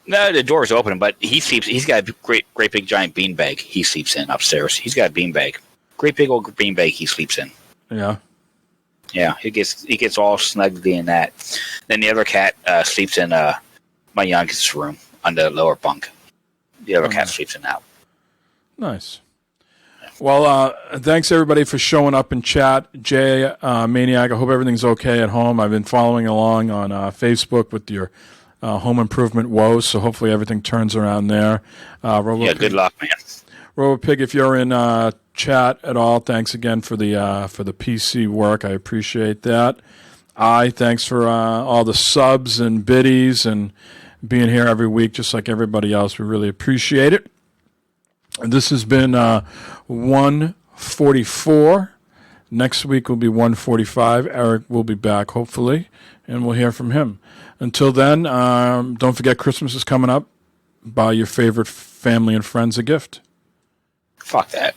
No, the door's open, but he sleeps. He's got a great big giant beanbag. He sleeps in upstairs. He's got a beanbag, great big old beanbag. He sleeps in.
Yeah.
Yeah, he gets all snugged in that. Then the other cat sleeps in my youngest room on the lower bunk. The other cat sleeps in that.
Nice. Well, thanks everybody for showing up in chat. Jay, Maniac, I hope everything's okay at home. I've been following along on Facebook with your home improvement woes, so hopefully everything turns around there.
Good luck, man.
RoboPig, if you're in chat at all, thanks again for the PC work. I appreciate that. Thanks for all the subs and biddies and being here every week, just like everybody else. We really appreciate it. This has been 144. Next week will be 145. Eric will be back, hopefully, and we'll hear from him. Until then, don't forget Christmas is coming up. Buy your favorite family and friends a gift.
Fuck that.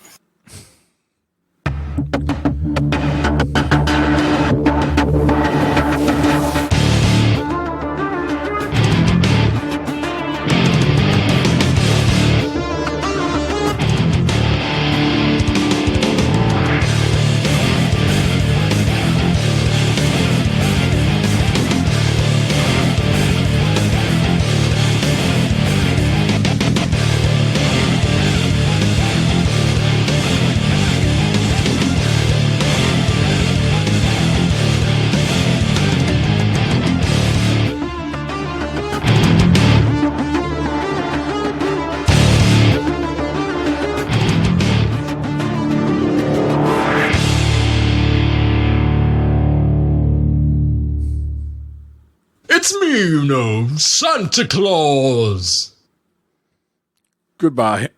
It's me, Santa Claus.
Goodbye.